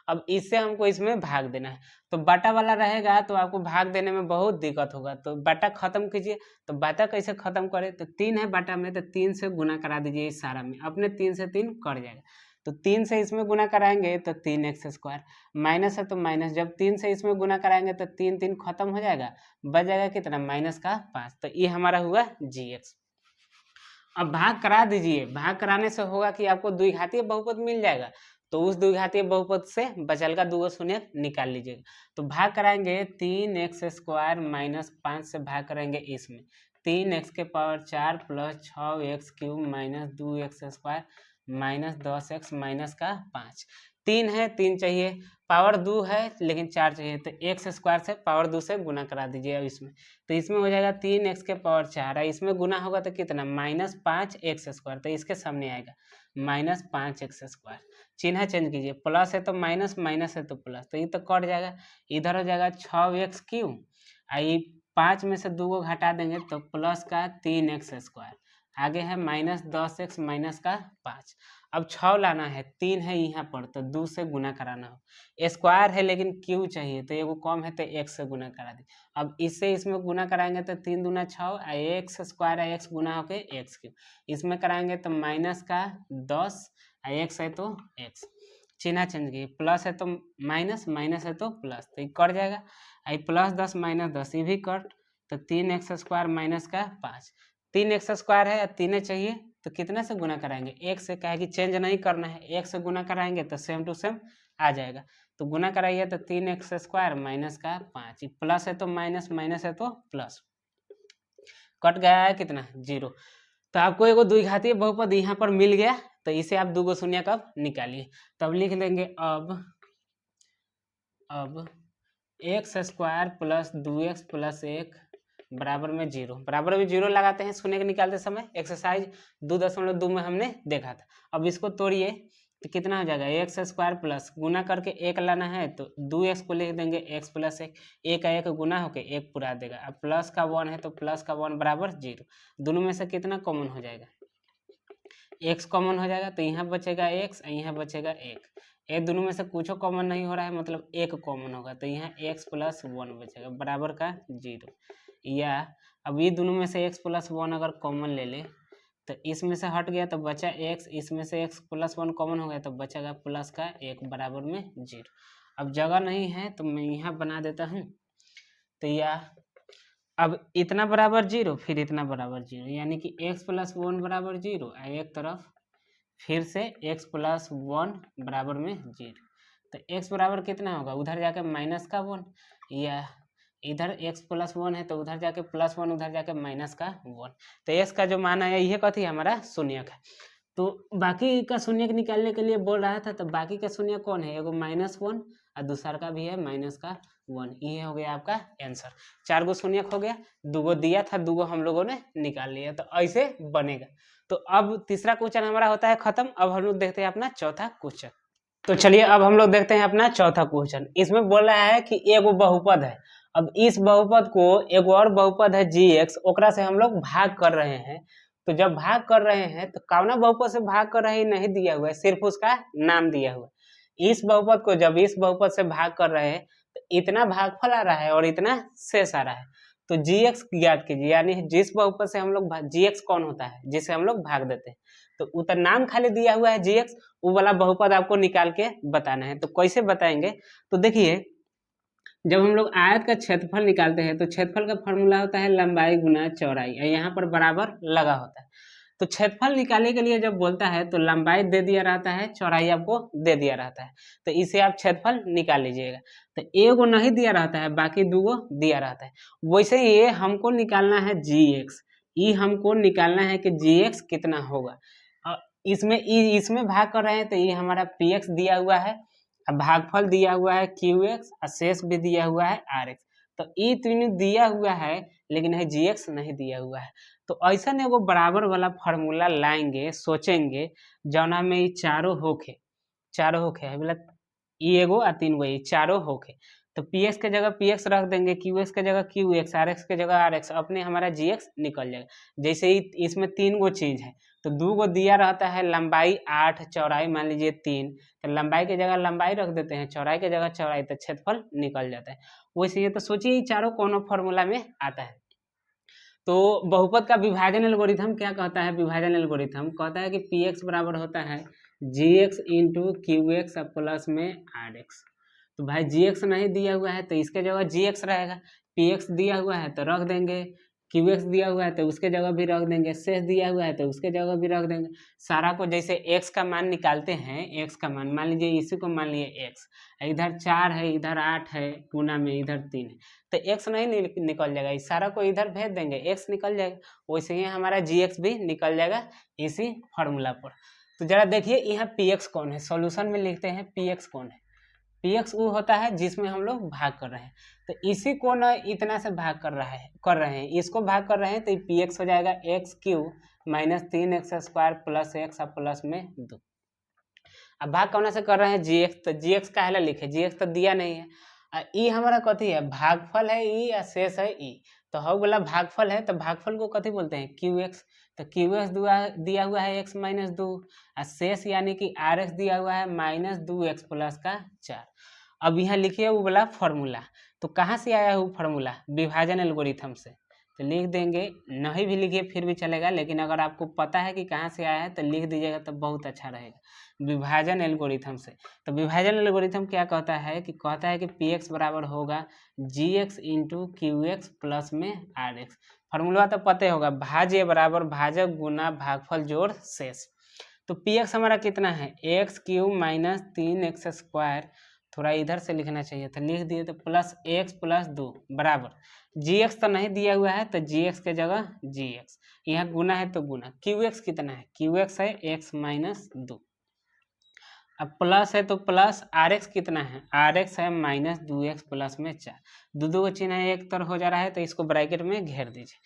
S1: अब इससे हमको इसमें भाग देना है, तो बाटा वाला रहेगा तो आपको भाग देने में बहुत दिक्कत होगा, तो बाटा खत्म कीजिए। तो बाटा कैसे खत्म करें, तो 3 है बाटा में तो 3 से गुना करा दीजिए इस सारा में, अपने 3 से 3 कट जाएगा, तो 3 से इसमें गुना कराएंगे तो 3x स्क्वायर, माइनस है तो माइनस, जब 3 से इसमें गुना कराएंगे तो 3 3 खत्म हो जाएगा, बच जाएगा कितना माइनस का 5। तो ये हमारा हुआ gx। अब भाग करा दीजिए, भाग कराने से होगा कि आपको द्विघातीय बहुपद मिल जाएगा, तो उस द्विघातीय बहुपद से बचल का 2 गो शून्यक निकाल लीजिएगा। तो भाग कराएंगे 3x स्क्वायर माइनस 5 से भाग करेंगे इसमें, 3x के power 4 plus 6x cube minus 2x square minus 10x minus का 5। 3 है, 3 चाहिए, पावर 2 है लेकिन 4 चाहिए, तो x स्क्वायर से पावर 2 से गुना करा दीजिए। अब इसमें तो इसमें हो जाएगा 3x के पावर 4 है, इसमें गुना होगा तो कितना माइनस 5x स्क्वायर, तो इसके सामने आएगा माइनस 5x स्क्वायर। चिन्ह चेंज कीजिए, प्लस है तो माइनस, माइनस है तो प्लस, तो ये तो कट जाएगा। इधर हो जाएगा 6x क्यूब, आई 5 में से 2 को घटा देंगे तो प्लस का 3x स्क्वायर, आगे है माइनस 10x माइनस का 5। अब 6 लाना है, 3 है यहाँ पर तो 2 से गुना कराना हो, स्क्वायर है लेकिन क्यू चाहिए तो एगो कम है तो x से गुना करा दी। अब इससे इसमें गुना कराएंगे तो 3 दूना 6, x स्क्वायर है x गुना होके x क्यूब, इसमें कराएंगे तो माइनस का 10, x है तो x, चिन्ह चेंज कीजिए, प्लस है तो माइनस, माइनस है तो प्लस, तो ये कट जाएगा। आई प्लस 10 माइनस 10 ये भी कट, तो 3x स्क्वायर माइनस का 5। 3x स्क्वायर है, 3 चाहिए तो कितने से गुना कराएंगे, एक से, कहे कि चेंज नहीं करना है, एक से गुना कराएंगे तो सेम टू सेम आ जाएगा। तो गुना कराइए तो 3x स्क्वायर माइनस का 5, प्लस है तो माइनस, माइनस है तो प्लस, कट गया है कितना 0। तो आपको एगो द्विघातीय बहुपद यहाँ पर मिल गया, तो इसे आप 2 गो शून्य कब निकालिए, तब लिख देंगे अब x square plus 2x plus 1 बराबर में 0, बराबर में 0 लगाते हैं शून्य के निकालते समय, एक्सरसाइज 2.2 में हमने देखा था। अब इसको तोड़िए तो कितना हो जाएगा, x स्क्वायर प्लस गुना करके 1 लाना है तो 2x को लिख देंगे x प्लस 1, 1 का 1 गुना होके 1 पूरा देगा। अब प्लस का 1 है तो प्लस का 1 बराबर 0, दोनों में से कितना कॉमन हो जाएगा, x कॉमन हो जाएगा, तो यहाँ बचेगा x, यहाँ बचेगा 1, ये दोनों में से कुछ कॉमन नहीं हो रहा है मतलब 1 कॉमन होगा, तो यहाँ x प्लस 1 बचेगा बराबर का 0। या अब ये दोनों में से x प्लस 1 अगर कॉमन ले ले तो इसमें से हट गया तो बचा x, इसमें से x प्लस 1 कॉमन हो गया तो बचेगा प्लस का 1 बराबर में 0। अब जगह नहीं है तो मैं यहाँ बना देता हूँ, तो या अब इतना बराबर 0 फिर इतना बराबर 0, यानी कि x प्लस 1 बराबर 0, एक तरफ फिर से x प्लस 1 बराबर में 0, तो x बराबर कितना होगा, उधर जाके माइनस का 1, या इधर x प्लस 1 है तो उधर जाके प्लस 1, उधर जाके माइनस का 1, तो x का जो मान है यह कथी हमारा शून्यक है। तो बाकी का शून्यक निकालने के लिए बोल रहा था, तो बाकी का शून्य कौन है, एगो -1 और दूसरा का भी है माइनस का 1, ये हो गया आपका आंसर। 4 गो शून्यक हो गया, 2 गो दिया था, 2 गो हम लोगों ने निकाल लिया, तो ऐसे बनेगा। तो अब तीसरा क्वेश्चन हमारा होता है खत्म। अब हम लोग देखते हैं अपना चौथा क्वेश्चन। तो चलिए अब हम लोग देखते हैं अपना चौथा क्वेश्चन। इसमें बोल रहा है कि एगो बहुपद है, अब इस बहुपद को एगो और बहुपद है gx, ओकरा से हम लोग भाग कर रहे हैं। तो जब भाग कर रहे हैं तो कौना बहुपद से भाग कर रहे हैं नहीं दिया हुआ है, सिर्फ उसका नाम दिया हुआ है। इस बहुपद को जब इस बहुपद से भाग कर रहे हैं तो इतना भागफल आ रहा है और इतना शेष आ रहा है, तो gx ज्ञात कीजिए, यानी जिस बहुपद से हम लोग gx कौन होता है जिसे हम लोग भाग देते हैं, तो उतना नाम खाली दिया हुआ है gx, वो वाला बहुपद आपको निकाल के बताना है। तो कैसे बताएंगे, तो देखिए जब हम लोग आयत का क्षेत्रफल निकालते हैं तो क्षेत्रफल का फॉर्मूला होता है लंबाई गुना चौड़ाई, यहाँ पर बराबर लगा होता है। तो क्षेत्रफल निकालने के लिए जब बोलता है तो लंबाई दे दिया रहता है, चौड़ाई आपको दे दिया रहता है, तो इसे आप क्षेत्रफल निकाल लीजिएगा। तो एगो नहीं दिया रहता है, बाकी 2 गो दिया रहता है। वैसे ये हमको निकालना है gx, ये हमको निकालना है कि gx कितना होगा। इसमें भाग कर रहे हैं तो ये हमारा px दिया हुआ है, भागफल दिया हुआ है qx और शेष भी दिया हुआ है rx। तो ये तीनों दिया हुआ है लेकिन है gx नहीं दिया हुआ है। तो ऐसा एगो बराबर वाला फार्मूला लाएंगे, सोचेंगे जौना में ये चारों होके है, मतलब ये एगो और 3 गो ये चारों होके, तो px के जगह px रख देंगे, qx के जगह qx, rx के जगह rx, अपने हमारा gx निकल जाएगा। जैसे ही इसमें 3 गो चीज है तो 2 गो दिया रहता है, लंबाई 8, चौड़ाई मान लीजिए 3, तो लंबाई के जगह लंबाई रख देते हैं, चौड़ाई के जगह चौड़ाई, तो क्षेत्रफल निकल जाता है। वैसे ये तो सोचिए चारों कौन फॉर्मूला में आता है। तो बहुपद का विभाजन एल्गोरिथम क्या कहता है, विभाजन एल्गोरिथम कहता है कि px बराबर होता है gx इंटू qx प्लस में rx। तो भाई gx नहीं दिया हुआ है तो इसके जगह gx रहेगा, px दिया हुआ है तो रख देंगे क्यू एक्स दिया हुआ है तो उसके जगह भी रख देंगे, शेष दिया हुआ है तो उसके जगह भी रख देंगे। सारा को जैसे एक्स का मान निकालते हैं, एक्स का मान मान लीजिए इसी को मान लिए एक्स, इधर 4 है इधर 8 है गुना में इधर 3 है, तो एक्स नहीं निकल जाएगा, इस सारा को इधर भेज देंगे एक्स निकल जाएगा। वैसे ही हमारा जी एक्स भी निकल जाएगा इसी फॉर्मूला पर। तो जरा देखिए यहाँ पी एक्स कौन है, सॉल्यूशन में लिखते हैं पी एक्स कौन है। पी एक्स वो होता है जिसमें हम लोग भाग कर रहे हैं, तो इसी को न इतना से भाग कर रहे हैं, इसको भाग कर रहे हैं, तो पी एक्स हो जाएगा x Q minus 3x square plus x और प्लस में 2। अब भाग कौन से कर रहे हैं जी एक्स, तो जी एक्स का है लिखे, जी एक्स तो दिया नहीं है। ई हमारा कथी है, भागफल है ई या शेष है ई, तो हो बोला भागफल है तो भागफल को कथी बोलते हैं क्यू एक्स, तो क्यू एक्स दिया हुआ है एक्स माइनस 2 और शेष यानी कि आर एक्स दिया हुआ है माइनस 2x प्लस का 4। अब यहाँ लिखिए वो वाला फॉर्मूला, तो कहाँ से आया है वो फॉर्मूला, विभाजन एल्गोरिथम से, तो लिख देंगे, नहीं भी लिखिए फिर भी चलेगा, लेकिन अगर आपको पता है कि कहाँ से आया है तो लिख दीजिएगा तो बहुत अच्छा रहेगा, विभाजन एल्गोरिथम से। तो विभाजन एल्गोरिथम क्या कहता है कि पी एक्स बराबर होगा G X into Q X plus में आर एक्स। फॉर्मूला तो पता होगा, भाज्य बराबर भाजक गुना भागफल जोड़ शेष। तो पी एक्स हमारा कितना है x Q minus 3x square, थोड़ा इधर से लिखना चाहिए था, लिख दिए तो प्लस एक्स प्लस 2 बराबर जी एक्स तो नहीं दिया हुआ है तो जी एक्स के जगह जी एक्स, यहाँ गुना है तो गुना, क्यू एक्स कितना है, क्यू एक्स है एक्स माइनस 2, अब प्लस है तो प्लस आर एक्स कितना है, आर एक्स है माइनस 2x प्लस में 4, दो का चिन्ह है एक तरफ हो जा रहा है तो इसको ब्रैकेट में घेर दीजिए।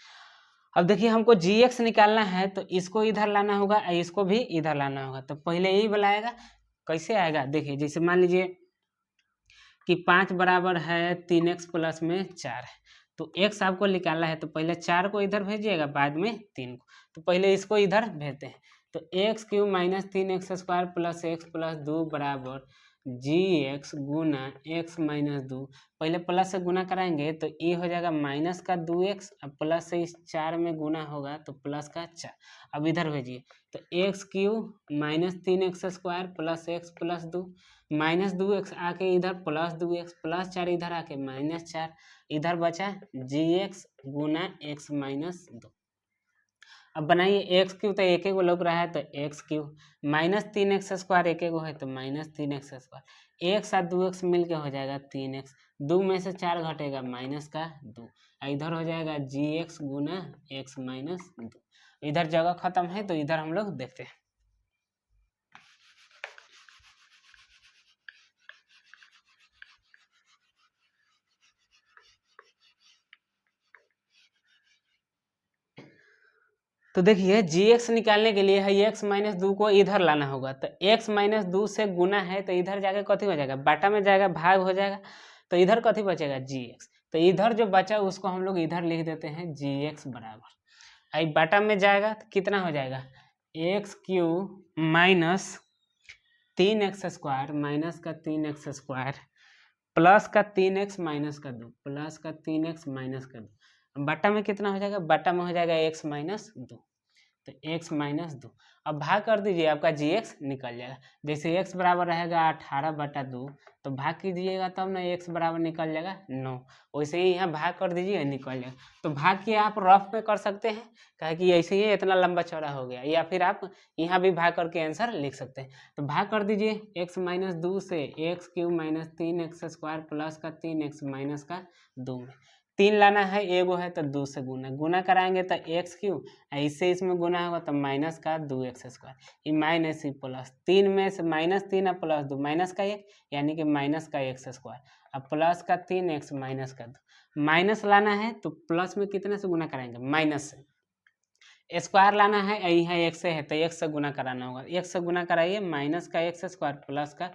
S1: अब देखिए हमको जी एक्स निकालना है तो इसको इधर लाना होगा और इसको भी इधर लाना होगा, तो पहले यही बनाएगा, कैसे आएगा देखिए, जैसे मान लीजिए कि 5 बराबर है 3x प्लस में 4 है, तो x आपको निकालना है तो पहले 4 को इधर भेजिएगा बाद में 3 को, तो पहले इसको इधर भेजते हैं, तो x Q minus 3x square plus x plus 2 बराबर जी एक्स गुना एक्स माइनस 2, पहले प्लस से गुना कराएंगे तो ये हो जाएगा माइनस का 2x, अब प्लस से इस 4 में गुना होगा तो प्लस का 4, अब इधर भेजिए तो x Q minus 3x square plus x plus 2, minus 2x आके इधर प्लस 2x प्लस 4 इधर आके माइनस 4, इधर बचा जी एक्स गुना एक्स माइनस 2। अब बनाइए एक्स क्यू तो एक गो लग रहा है तो x Q minus 3x square एक गो है तो माइनस 3x स्क्वायर, एक्स और 2x मिल के हो जाएगा 3x, 2 में से 4 घटेगा माइनस का 2, इधर हो जाएगा जी एक्स गुना एक्स माइनस 2। इधर जगह खत्म है तो इधर हम लोग देखते हैं। तो देखिए जी एक्स निकालने के लिए है एक्स माइनस 2 को इधर लाना होगा, तो एक्स माइनस 2 से गुना है तो इधर जाके कथी हो जाएगा, बाटा में जाएगा भाग हो जाएगा, तो इधर कथी बचेगा जी एक्स, तो इधर जो बचा उसको हम लोग इधर लिख देते हैं जी एक्स बराबर, आई बाटा में जाएगा तो कितना हो जाएगा x Q minus 3x square minus का 3x स्क्वायर प्लस का 3x माइनस का 2 प्लस का 3x माइनस का 2, बटा में कितना हो जाएगा, बटा में हो जाएगा x माइनस 2, तो x माइनस 2, अब भाग कर दीजिए आपका जी एक्स निकल जाएगा, जैसे x बराबर रहेगा 18 बटा 2 तो भाग कीजिएगा तब ना x बराबर निकल जाएगा 9, वैसे ही यहाँ भाग कर दीजिए निकल जाएगा। तो भाग के आप रफ में कर सकते हैं कहे कि ऐसे ही इतना लंबा चौड़ा हो गया, या फिर आप यहाँ भी भाग करके आंसर लिख सकते हैं। तो भाग कर दीजिए x माइनस 2 से x Q minus 3x square plus का 3x माइनस का 2 में 3 लाना है, एगो है तो 2 से गुना कराएंगे तो एक्स क्यू, ऐसे इसमें गुना होगा तो माइनस का 2x स्क्वायर, ये माइनस ही प्लस 3 में से माइनस 3 और प्लस 2 माइनस का 1 यानी कि माइनस का x स्क्वायर, अब प्लस का 3x माइनस का 2, माइनस लाना है तो प्लस में कितने से गुना कराएंगे माइनस से, स्क्वायर लाना है यहाँ x से है तो x से गुना कराना होगा, x से गुना कराइए माइनस का x स्क्वायर प्लस का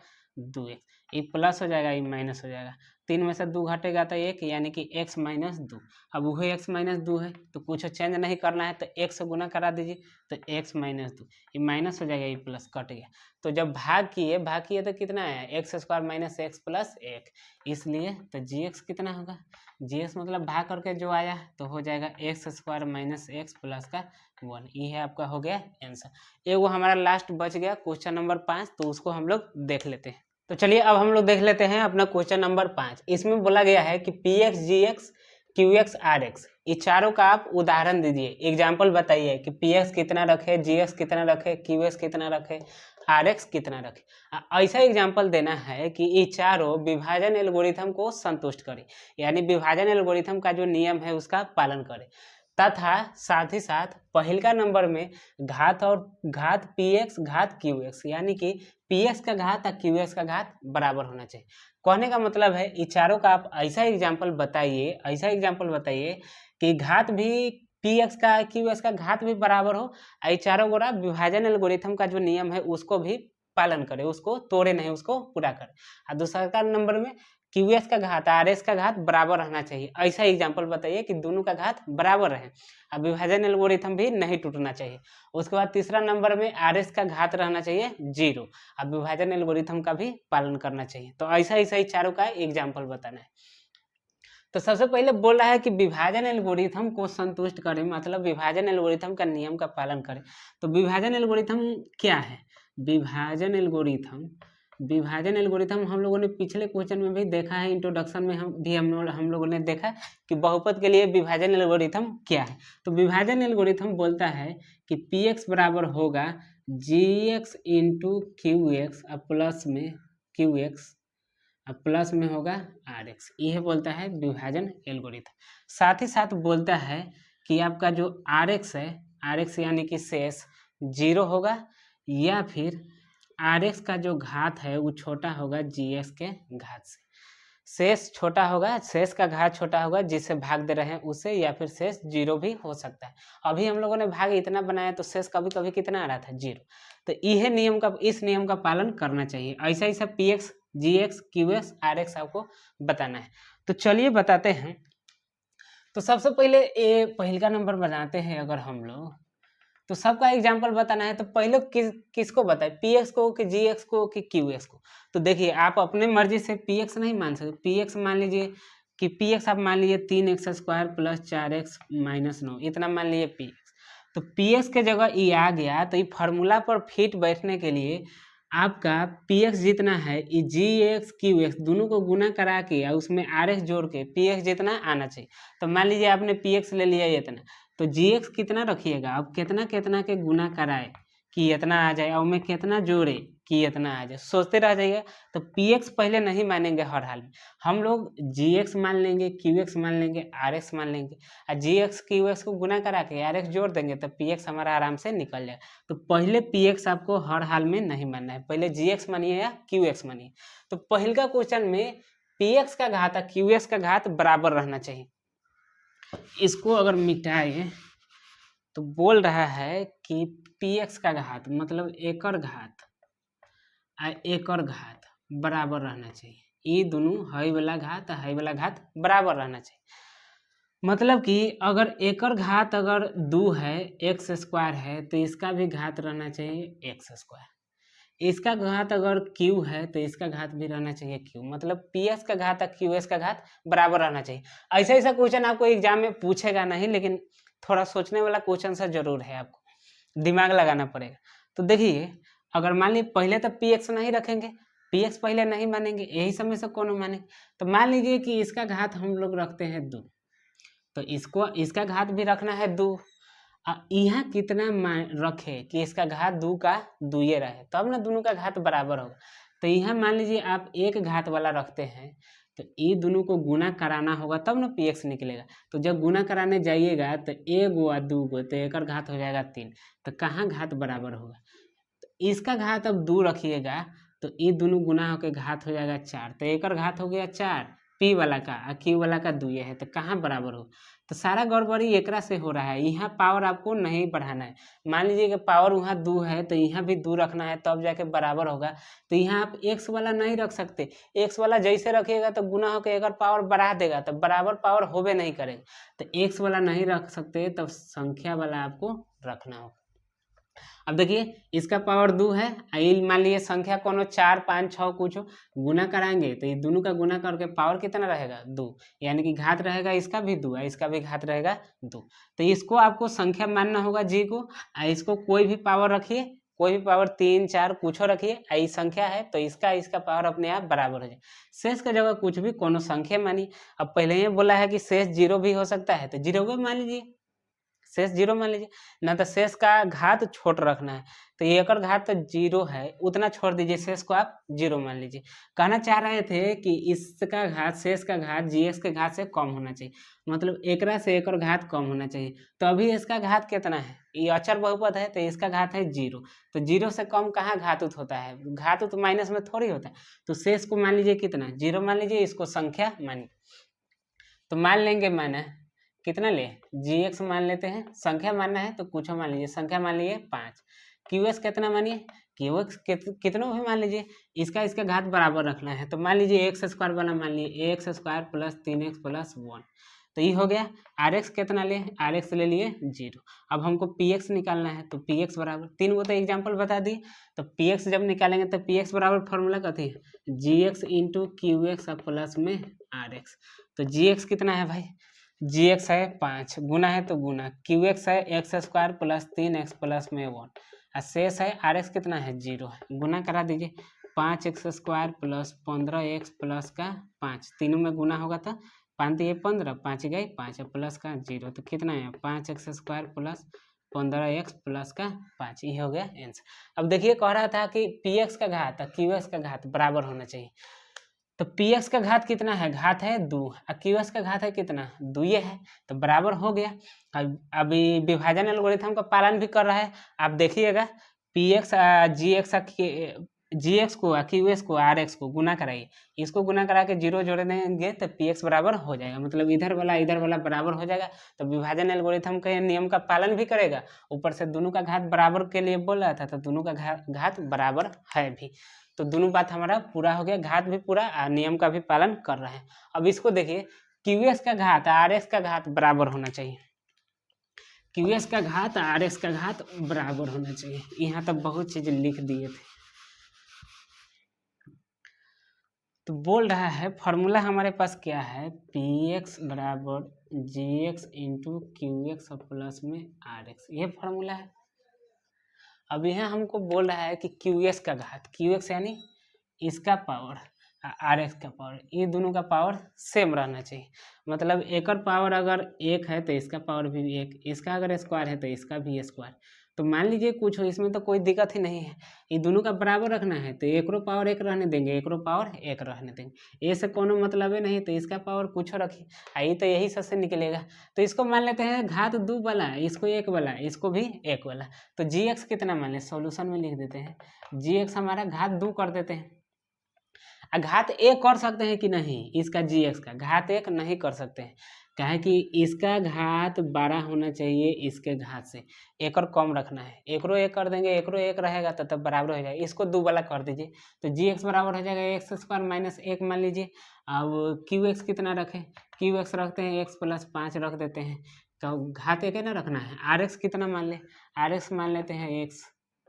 S1: 2x, ये प्लस हो जाएगा ये माइनस हो जाएगा, 3 में से 2 घटेगा तो 1 यानी कि x माइनस 2, अब वही x माइनस 2 है तो कुछ चेंज नहीं करना है तो x से गुना करा दीजिए तो x माइनस 2, ये माइनस हो जाएगा ये प्लस कट गया, तो जब भाग किए तो कितना आया x square minus x plus 1, इसलिए तो जी एक्स कितना होगा, जी एक्स मतलब भाग करके जो आया तो हो जाएगा x square minus x plus का 1, ये है आपका हो गया आंसर। एगो हमारा लास्ट बच गया क्वेश्चन नंबर 5, तो उसको हम लोग देख लेते हैं। तो चलिए अब हम लोग देख लेते हैं अपना क्वेश्चन नंबर 5। इसमें बोला गया है कि P X G X Q X R X, ये चारों का आप उदाहरण दीजिए, एग्जाम्पल बताइए कि पी एक्स कितना रखे, जी एक्स कितना रखे, क्यू एक्स कितना रखे, आर एक्स कितना रखे। ऐसा एग्जाम्पल देना है कि ये चारों विभाजन एल्गोरिथम को संतुष्ट करे, यानी विभाजन एल्गोरिथम का जो नियम है उसका पालन करे, तथा साथ ही साथ पहिलका नंबर में घात और घात पी एक्स घात क्यू एक्स, यानी कि पी एक्स का घात और क्यू एक्स का घात बराबर होना चाहिए। कहने का मतलब है ये चारों का आप ऐसा एग्जाम्पल बताइए, ऐसा एग्जाम्पल बताइए कि घात भी पी एक्स का क्यू एक्स का घात भी बराबर हो, ये चारों गोरा विभाजन एल्गोरिथम का जो नियम है उसको भी पालन करे, उसको तोड़े नहीं, उसको पूरा करे। और दूसरा नंबर में क्यू एस का घात आर एस का घात बराबर रहना चाहिए, ऐसा एग्जाम्पल बताइए कि दोनों का घात बराबर रहे, अब विभाजन एल्गोरिथम भी नहीं टूटना चाहिए। उसके बाद तीसरा नंबर में आर एस का घात रहना चाहिए 0, अब विभाजन एल्गोरिथम का भी पालन करना चाहिए। तो ऐसा ही चारों का एग्जाम्पल बताना है। तो सबसे पहले बोल रहा है कि विभाजन एल्गोरिथम को संतुष्ट करें, मतलब विभाजन एल्गोरिथम का नियम का पालन करें। तो विभाजन एल्गोरिथम क्या है? विभाजन एल्गोरिथम हम लोगों ने पिछले क्वेश्चन में भी देखा है, इंट्रोडक्शन में हम लोगों ने देखा कि बहुपद के लिए विभाजन एल्गोरिथम क्या है। तो विभाजन एल्गोरिथम बोलता है कि पी एक्स बराबर होगा G X into Q X plus में क्यू एक्स अब प्लस में होगा आर एक्स, यह बोलता है विभाजन एल्गोरिथम। साथ ही साथ बोलता है कि आपका जो आर एक्स है, आर एक्स यानी कि शेष 0 होगा, या फिर आर एक्स का जो घात है वो छोटा होगा जी एक्स के घात से। शेष छोटा होगा, शेष का घात छोटा होगा, जिससे भाग दे रहे हैं उससे, या फिर शेष 0 भी हो सकता है। अभी हम लोगों ने भाग इतना बनाया तो शेष कभी कभी कितना आ रहा था 0। तो यह नियम का, इस नियम का पालन करना चाहिए। ऐसा ऐसा P X G X Q X R X आपको बताना है। तो चलिए बताते हैं। तो सबसे पहले ये पहिलका नंबर बनाते हैं अगर हम लोग, तो सबका एग्जाम्पल बताना है। तो पहले किसको बताए, पी एक्स को कि जी एक्स को कि क्यू एक्स को? तो देखिए आप अपने मर्जी से पी एक्स नहीं मान सकते। पी एक्स मान लीजिए कि पी एक्स आप मान लीजिए 3x² प्लस 4x माइनस 9, इतना मान लीजिए पी एक्स। तो पी एक्स के जगह ये आ गया, तो ये फार्मूला पर फिट बैठने के लिए आपका पी एक्स जितना है ये जी एक्स क्यू एक्स दोनों को गुना करा के और उसमें आर एक्स जोड़ के पी एक्स जितना आना चाहिए। तो मान लीजिए आपने पी एक्स ले लिया इतना, तो जी एक्स कितना रखिएगा, अब कितना कितना के गुना कराए कि इतना आ जाए, और मैं कितना जोड़े कि इतना आ जाए, सोचते रह जाइएगा। तो पी एक्स पहले नहीं मानेंगे हर हाल में, हम लोग जी एक्स मान लेंगे, क्यू एक्स मान लेंगे, आर एक्स मान लेंगे, और जी एक्स क्यू एक्स को गुना करा के आर एक्स जोड़ देंगे, तो पी एक्स हमारा आराम से निकल जाए। तो पहले पी एक्स आपको हर हाल में नहीं मानना है, पहले जी एक्स मानिए या क्यू एक्स मानिए। तो पहले का क्वेश्चन में पी एक्स का घात और क्यू एक्स का घात बराबर रहना चाहिए। इसको अगर मिटाए तो बोल रहा है कि पी एक्स का घात मतलब एकर घात आ एकर घात बराबर रहना चाहिए, ये दोनों हाई वाला घात हाई वाला घात बराबर रहना चाहिए। मतलब कि अगर एकर घात अगर 2 है, x² है, तो इसका भी घात रहना चाहिए x²। इसका घात अगर q है तो इसका घात भी रहना चाहिए q, मतलब पी एस का घात और क्यू एस का घात बराबर रहना चाहिए। ऐसा क्वेश्चन आपको एग्जाम में पूछेगा नहीं, लेकिन थोड़ा सोचने वाला क्वेश्चन सा जरूर है, आपको दिमाग लगाना पड़ेगा। तो देखिए अगर मान लीजिए पहले तो पी एक्स नहीं रखेंगे, पी एक्स पहले नहीं मानेंगे, यही सब में से कौन मानेंगे। तो मान लीजिए कि इसका घात हम लोग रखते हैं 2, तो इसका घात भी रखना है 2। यहाँ कितना रखे कि इसका घात 2 का 2 ये रहे, तब ना दोनों का घात बराबर होगा। तो यहाँ मान लीजिए आप एक घात वाला रखते हैं, तो ये दोनों को गुना कराना होगा तब ना पी एक्स निकलेगा। तो जब गुना कराने जाइएगा तो 1 और 2 तो एक घात हो जाएगा 3, तो कहाँ घात बराबर होगा। तो इसका घात अब 2 रखिएगा, तो ये दोनों गुना होकर घात हो जाएगा 4, तो एक घात हो गया 4 पी वाला का, और क्यू वाला का 2 है, तो कहाँ बराबर हो। तो सारा गड़बड़ी एकरा से हो रहा है। यहाँ पावर आपको नहीं बढ़ाना है। मान लीजिए कि पावर वहाँ 2 है तो यहाँ भी 2 रखना है, तब जाके बराबर होगा। तो यहाँ आप एक्स वाला नहीं रख सकते, एक्स वाला जैसे रखिएगा तो गुना होकर एक पावर बढ़ा देगा, तो बराबर पावर होबे नहीं करेगा। तो एक्स वाला नहीं रख सकते, तब संख्या वाला आपको रखना होगा। अब देखिए इसका पावर 2 है, मान लीजिए संख्या कोनो 4 5 6 कुछ गुना कराएंगे, तो ये दोनों का गुना करके पावर कितना रहेगा 2, यानी कि घात रहेगा इसका भी 2 है, इसका भी घात रहेगा 2। तो इसको आपको संख्या मानना होगा जी को, इसको कोई भी पावर रखिए कोई भी पावर 3 4 कुछ रखिए, आई संख्या है तो इसका पावर अपने आप बराबर हो जाए। शेष का जगह कुछ भी कोनो संख्या मानिए। अब पहले ही बोला है कि शेष 0 भी हो सकता है, तो 0 भी मान लीजिए, शेष 0 मान लीजिए ना, तो शेष का घात छोट रखना है, तो एक घात तो 0 है उतना छोड़ दीजिए, शेष को आप 0 मान लीजिए। कहना चाह रहे थे कि इसका घात, शेष का घात जीएक्स के घात से कम होना चाहिए, मतलब एकरा से एक घात कम होना चाहिए। तो अभी इसका घात कितना है, ये अचर बहुपद है तो इसका घात है 0, तो 0 से कम कहाँ घात उत होता है, घात उत माइनस में थोड़ी होता है। तो शेष को मान लीजिए कितना, 0 मान लीजिए, इसको संख्या मानिए। तो मान लेंगे मैंने कितना ले, जीएक्स मान लेते हैं, संख्या मानना है तो कुछ मान लीजिए, संख्या मान लीजिए 5। क्यूएक्स कितना मानिए, क्यूएक्स कितना भी मान लीजिए, इसका घात बराबर रखना है, तो मान लीजिए एक्स स्क्वायर वाला मान लीजिए, x square plus 3x plus 1, तो ये हो गया। आर एक्स कितना ले, आर एक्स ले लिए 0। अब हमको पी एक्स निकालना है, तो पी एक्स बराबर 3 को तो एग्जाम्पल बता दिए, तो पी एक्स जब निकालेंगे तो पी एक्स बराबर फॉर्मूला कथी है, G X into Q X plus में आर एक्स। तो जी एक्स कितना है भाई, जी एक्स है 5, गुना है तो गुना, क्यू एक्स है x square plus 3x plus में 1, और शेष है आर एक्स कितना है 0 है, गुना करा दीजिए, 5x square plus 15x plus का 5, तीनों में गुना होगा तो 5 दिए 15, 5 गए 5 प्लस का 0, तो कितना है 5x square plus 15x plus का 5, ये हो गया आंसर। अब देखिए कह रहा था कि पी एक्स का घात और क्यू एक्स का घात बराबर होना चाहिए, तो पी एक्स का घात कितना है, घात है 2, और क्यू एक्स का घात है कितना 2 ये है, तो बराबर हो गया। अभी विभाजन एल्गोरिथम का पालन भी कर रहा है, आप देखिएगा, पी एक्स जी एक्स को क्यू एक्स को आर एक्स को गुना कराइए, इसको गुना करा के 0 जोड़ देंगे तो पी एक्स बराबर हो जाएगा, मतलब इधर वाला बराबर हो जाएगा। तो विभाजन एल्गोरिथम के नियम का पालन भी करेगा, ऊपर से दोनों का घात बराबर के लिए बोल रहा था, तो दोनों का घात बराबर है भी, तो दोनों बात हमारा पूरा हो गया, घात भी पूरा और नियम का भी पालन कर रहे हैं। अब इसको देखिए, क्यू एक्स का घात आर एक्स का घात बराबर होना चाहिए, क्यू एक्स का घात आर एक्स का घात बराबर होना चाहिए। यहाँ तक बहुत चीज लिख दिए थे, तो बोल रहा है फॉर्मूला हमारे पास क्या है, पी एक्स बराबर G X into Q X plus में आर एक्स, ये फॉर्मूला है। अब यहाँ हमको बोल रहा है कि क्यू एक्स का घात, क्यू एक्स यानी इसका पावर, आर एक्स का पावर, ये दोनों का पावर सेम रहना चाहिए, मतलब एक पावर अगर 1 है तो इसका पावर भी 1, इसका अगर स्क्वायर है तो इसका भी स्क्वायर। तो मान लीजिए कुछ हो, इसमें तो कोई दिक्कत ही नहीं है, ये दोनों का बराबर रखना है, तो एकरो पावर 1 रहने देंगे, एकरो पावर 1 रहने देंगे, ये से कोनो मतलब है नहीं, तो इसका पावर कुछ रखिए, आई तो यही सबसे निकलेगा। तो इसको मान लेते हैं घात 2 वाला, इसको 1 वाला, इसको भी 1 वाला, तो जी एक्स कितना मान लें, सॉल्यूशन में लिख देते हैं, जी एक्स हमारा घात 2 कर देते हैं। घात 1 कर सकते हैं कि नहीं, इसका जी एक्स का घात 1 नहीं कर सकते हैं, कहे कि इसका घात 12 होना चाहिए, इसके घात से एक और कम रखना है, एकरो 1 कर देंगे, एकरो 1 रहेगा तो तब बराबर हो जाएगा, इसको 2 वाला कर दीजिए, तो जी एक्स बराबर हो जाएगा एक्स स्क्वायर माइनस 1 मान लीजिए। अब क्यू एक्स कितना रखें, क्यू एक्स रखते हैं एक्स प्लस 5 रख देते हैं, तो घात 1 ना रखना है। आर एक्स कितना मान ले, आर एक्स मान लेते हैं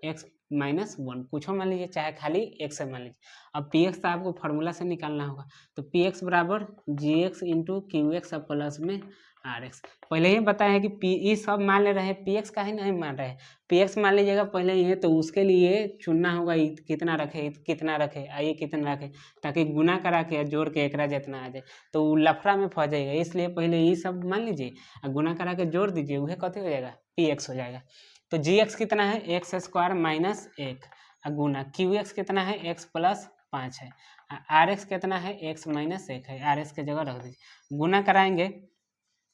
S1: एक्स माइनस 1, कुछ मान लीजिए, चाहे खाली एक्स मान लीजिए। अब पी एक्स तो आपको फार्मूला से निकालना होगा, तो पी एक्स बराबर G X into Q X plus में आर एक्स। पहले ही बताया है कि पी सब मान ले रहे हैं, पी एक्स का ही नहीं मान रहे हैं, पी एक्स मान लीजिएगा पहले ही है, तो उसके लिए चुनना होगा कितना रखे, कितना रखे, आइए कितना रखे, ताकि गुना करा के जोड़ के एकरा जितना आ जाए, तो वो लफड़ा में फंस जाएगा, इसलिए पहले ये सब मान लीजिए, गुना करा के जोड़ दीजिए, वह कथी हो जाएगा, पी एक्स हो जाएगा। तो जी एक्स कितना है, एक्स स्क्वायर माइनस 1, गुना क्यू एक्स कितना है, एक्स प्लस 5 है, आर एक्स कितना है, एक्स माइनस 1 है, आर एक्स की जगह रख दीजिए, गुना कराएंगे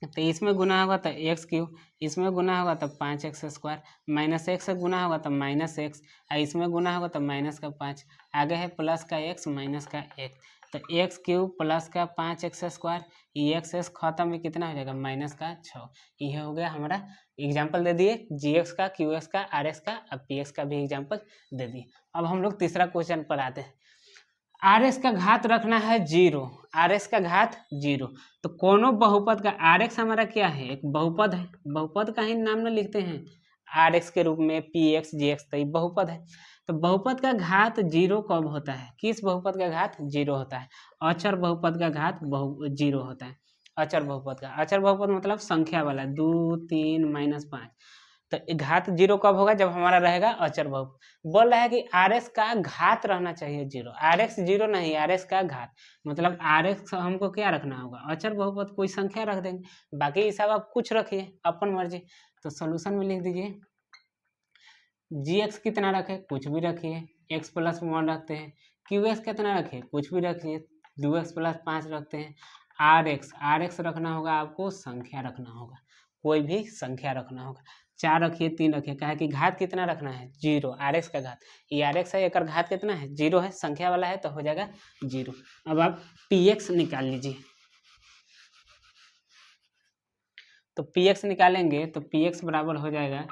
S1: तो इसमें गुना होगा तो एक्स क्यूब, इसमें गुना होगा तो 5x स्क्वायर, माइनस 1 से गुना होगा तो माइनस एक्स, इसमें गुना होगा तो माइनस का 5, आगे है प्लस का x माइनस का 1, तो एक्स क्यूब प्लस का 5x स्क्वायर, ये एक्स खत्म में कितना हो जाएगा, माइनस का 6। ये हो गया हमारा एग्जाम्पल दे दिए जी एक्स का, क्यू एक्स का, आर एक्स का, अब पी एक्स का भी एग्जाम्पल दे दिए। अब हम लोग तीसरा क्वेश्चन पर आते हैं, आर एस का घात रखना है 0, आर एस का घात 0, तो कोनो बहुपद का, आर एक्स हमारा क्या है, एक बहुपद है, बहुपद का ही नाम ना लिखते हैं आर एक्स के रूप में, पी एक्स जी एक्स, तो ये बहुपद है। तो बहुपद का घात 0 कब होता है, किस बहुपद का घात 0 होता है, अचर बहुपद का घात 0 होता है, अचर बहुपद का, अचर बहुपद मतलब संख्या वाला, 2 3 -5, तो घात 0 कब होगा, जब हमारा रहेगा अचर बहुपद। बोल रहा है कि RX का घात रहना चाहिए 0, RX 0 नहीं, RX का घात, मतलब RX हमको क्या रखना होगा, अचर बहुपद कोई संख्या रख देंगे, बाकी सब आप कुछ रखिए अपन मर्जी। तो सोल्यूशन में लिख दीजिए GX कितना रखे, कुछ भी रखिए, x+1 रखते हैं, QX कितना रखे, कुछ भी रखिए, 2x+5 रखते हैं, RX रखना होगा आपको, संख्या रखना होगा, कोई भी संख्या रखना होगा, 4 रखिए, 3 रखिए, कहा कि घात कितना रखना है 0, RX का घात, ये RX है, एक घात कितना है 0 है, संख्या वाला है तो हो जाएगा 0। अब आप PX निकाल लीजिए, तो PX निकालेंगे तो PX बराबर हो जाएगा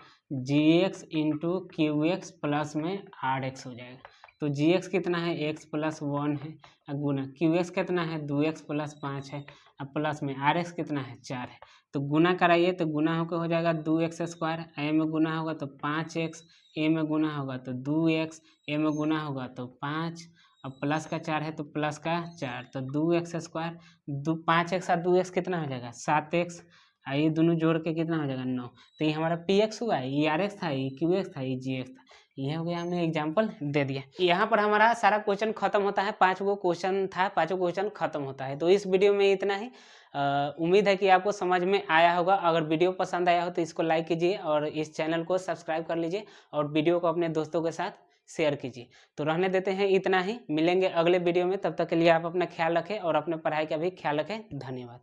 S1: GX इंटू QX प्लस में RX हो जाएगा। तो GX कितना है, x+1 है, गुना QX कितना है 2x+5 है, अब प्लस में RX कितना है 4 है। तो गुना कराइए तो गुना होकर हो जाएगा 2x², a में गुना होगा तो 5x, a में गुना होगा तो 2x, a में गुना होगा तो 5, अब प्लस का 4 है तो प्लस का 4, तो 2x², 5x और 2x कितना हो जाएगा 7x, ये दोनों जोड़ के कितना हो जाएगा 9। तो ये हमारा PX हुआ है, ये RX था, ये QX था, ये GX था, ये हो गया, हमने एग्जाम्पल दे दिया। यहाँ पर हमारा सारा क्वेश्चन खत्म होता है, 5 गो क्वेश्चन था, 5 क्वेश्चन खत्म होता है। तो इस वीडियो में इतना ही, उम्मीद है कि आपको समझ में आया होगा। अगर वीडियो पसंद आया हो तो इसको लाइक कीजिए और इस चैनल को सब्सक्राइब कर लीजिए और वीडियो को अपने दोस्तों के साथ शेयर कीजिए। तो रहने देते हैं इतना ही, मिलेंगे अगले वीडियो में, तब तक के लिए आप अपना ख्याल रखें और अपने पढ़ाई का भी ख्याल रखें। धन्यवाद।